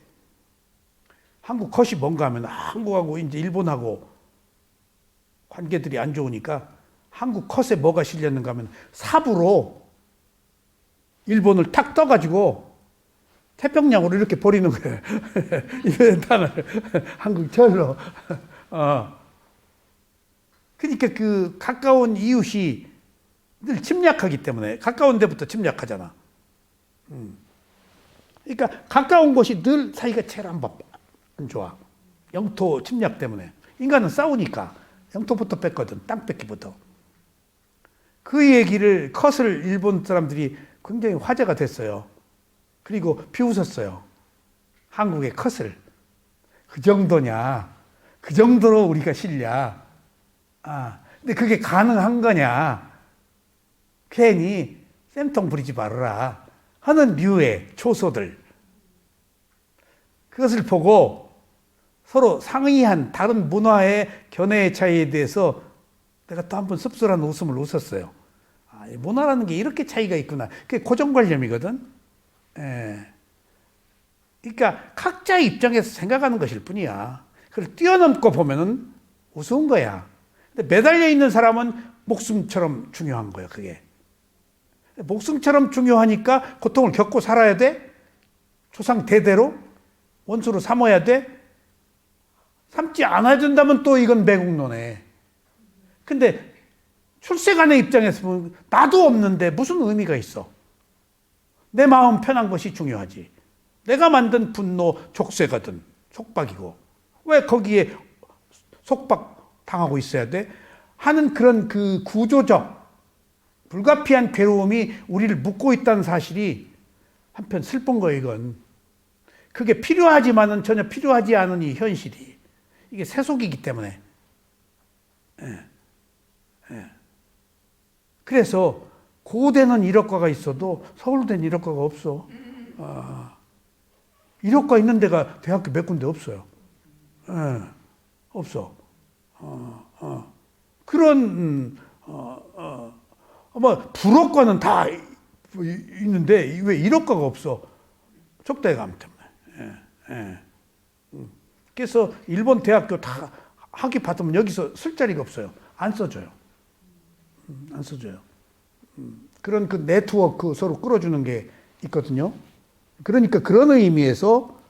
한국 컷이 뭔가 하면 한국하고 이제 일본하고 관계들이 안 좋으니까 한국 컷에 뭐가 실렸는가 하면 삽으로 일본을 탁 떠가지고 태평양으로 이렇게 버리는 거예요. 이런 땅을 한국 절로. 그러니까 그 가까운 이웃이 늘 침략하기 때문에 가까운 데부터 침략하잖아. 그러니까 가까운 곳이 늘 사이가 제일 안 좋아. 영토 침략 때문에. 인간은 싸우니까 영토부터 뺐거든. 땅 뺏기부터. 그 얘기를 컷을 일본 사람들이 굉장히 화제가 됐어요. 그리고 비웃었어요. 한국의 컷을. 그 정도냐. 그 정도로 우리가 싫냐. 근데 그게 가능한 거냐. 괜히 쌤통 부리지 말아라 하는 류의 초소들. 그것을 보고 서로 상이한 다른 문화의 견해의 차이에 대해서 내가 또 한 번 씁쓸한 웃음을 웃었어요. 문화라는 게 이렇게 차이가 있구나. 그게 고정관념이거든. 그러니까 각자의 입장에서 생각하는 것일 뿐이야. 그걸 뛰어넘고 보면은 우스운 거야. 근데 매달려 있는 사람은 목숨처럼 중요한 거야, 그게. 목숨처럼 중요하니까 고통을 겪고 살아야 돼? 조상 대대로? 원수로 삼아야 돼? 삼지 않아야 된다면 또 이건 매국노네. 근데 출세간의 입장에서 보면 나도 없는데 무슨 의미가 있어? 내 마음 편한 것이 중요하지. 내가 만든 분노 족쇄거든. 속박이고. 왜 거기에 속박 당하고 있어야 돼? 하는 그런 그 구조적 불가피한 괴로움이 우리를 묶고 있다는 사실이 한편 슬픈 거예요, 이건. 그게 필요하지만은 전혀 필요하지 않은 이 현실이. 이게 세속이기 때문에. 그래서 고대는 이력과가 있어도 서울대는 이력과가 없어. 이력과 있는 데가 대학교 몇 군데 없어요. 없어. 그런 불어과는 다 있는데 왜 이력과가 없어? 적대감 때문에. 그래서 일본 대학교 다 학위 받으면 여기서 쓸 자리가 없어요. 안 써줘요. 안 써줘요. 그런 그 네트워크 서로 끌어주는 게 있거든요. 그러니까 그런 의미에서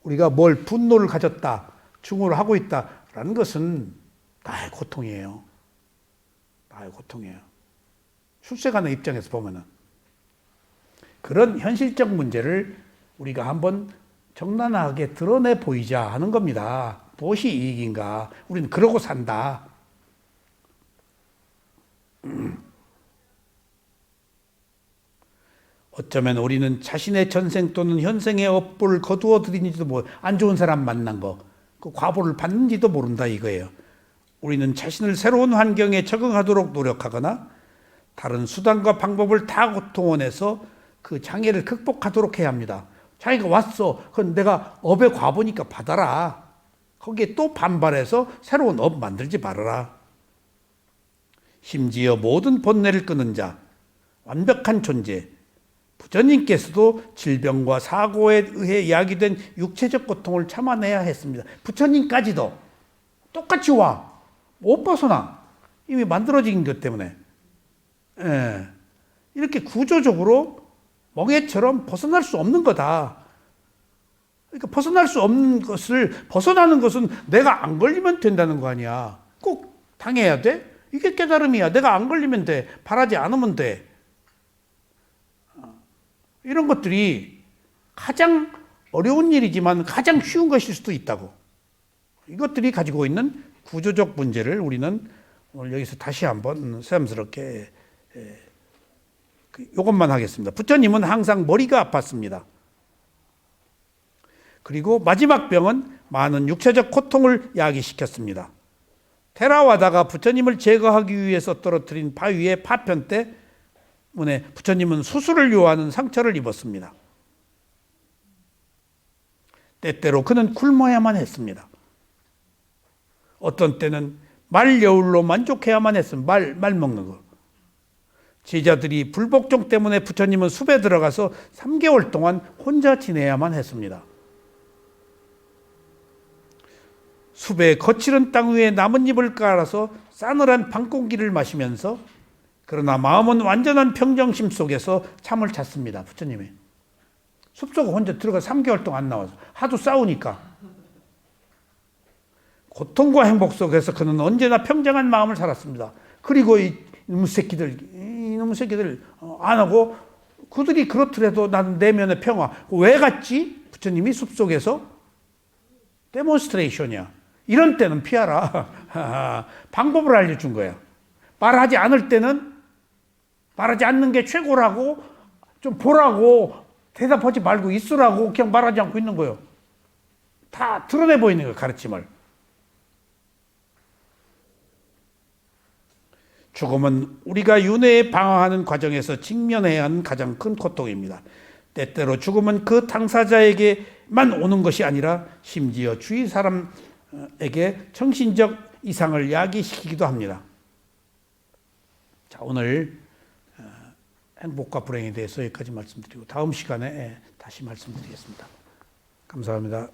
우리가 뭘 분노를 가졌다, 증오를 하고 있다라는 것은 나의 고통이에요. 나의 고통이에요. 출세가는 입장에서 보면은 그런 현실적 문제를 우리가 한번 적나라하게 드러내 보이자 하는 겁니다. 무엇이 이익인가? 우리는 그러고 산다. 어쩌면 우리는 자신의 전생 또는 현생의 업보를 거두어 들이는지도 안 좋은 사람 만난 거, 그 과보를 받는지도 모른다 이거예요. 우리는 자신을 새로운 환경에 적응하도록 노력하거나 다른 수단과 방법을 다 동원해서 그 장애를 극복하도록 해야 합니다. 자기가 왔어. 그건 내가 업의 과보니까 받아라. 거기에 또 반발해서 새로운 업 만들지 말아라. 심지어 모든 본뇌를 끄는 자, 완벽한 존재, 부처님께서도 질병과 사고에 의해 야기된 육체적 고통을 참아내야 했습니다. 부처님까지도 똑같이 와. 못 벗어나. 이미 만들어진 것 때문에. 이렇게 구조적으로 멍해처럼 벗어날 수 없는 거다. 그러니까 벗어날 수 없는 것을, 벗어나는 것은 내가 안 걸리면 된다는 거 아니야. 꼭 당해야 돼? 이게 깨달음이야. 내가 안 걸리면 돼. 바라지 않으면 돼. 이런 것들이 가장 어려운 일이지만 가장 쉬운 것일 수도 있다고. 이것들이 가지고 있는 구조적 문제를 우리는 오늘 여기서 다시 한번 새삼스럽게 이것만 하겠습니다. 부처님은 항상 머리가 아팠습니다. 그리고 마지막 병은 많은 육체적 고통을 야기시켰습니다. 테라와다가 부처님을 제거하기 위해서 떨어뜨린 바위의 파편 때문에 부처님은 수술을 요하는 상처를 입었습니다. 때때로 그는 굶어야만 했습니다. 어떤 때는 말여울로 만족해야만 했습니다. 말 먹는 거. 제자들이 불복종 때문에 부처님은 숲에 들어가서 3개월 동안 혼자 지내야만 했습니다. 숲의 거칠은 땅 위에 나뭇잎을 깔아서 싸늘한 밤공기를 마시면서 그러나 마음은 완전한 평정심 속에서 참을 찾습니다. 부처님이. 숲속에 혼자 들어가 3개월 동안 안 나와서 하도 싸우니까 고통과 행복 속에서 그는 언제나 평정한 마음을 살았습니다. 그리고 이놈 새끼들 안 하고 그들이 그렇더라도 나는 내면의 평화. 왜 갔지? 부처님이 숲속에서 데몬스트레이션이야. 이런 때는 피하라. 방법을 알려준 거야. 말하지 않을 때는 말하지 않는 게 최고라고 좀 보라고 대답하지 말고 있으라고 그냥 말하지 않고 있는 거예요. 다 드러내 보이는 거예요. 가르침을. 죽음은 우리가 윤회에 방황하는 과정에서 직면해야 하는 가장 큰 고통입니다. 때때로 죽음은 그 당사자에게만 오는 것이 아니라 심지어 주위 사람에게 정신적 이상을 야기시키기도 합니다. 자, 오늘 행복과 불행에 대해서 여기까지 말씀드리고 다음 시간에 다시 말씀드리겠습니다. 감사합니다.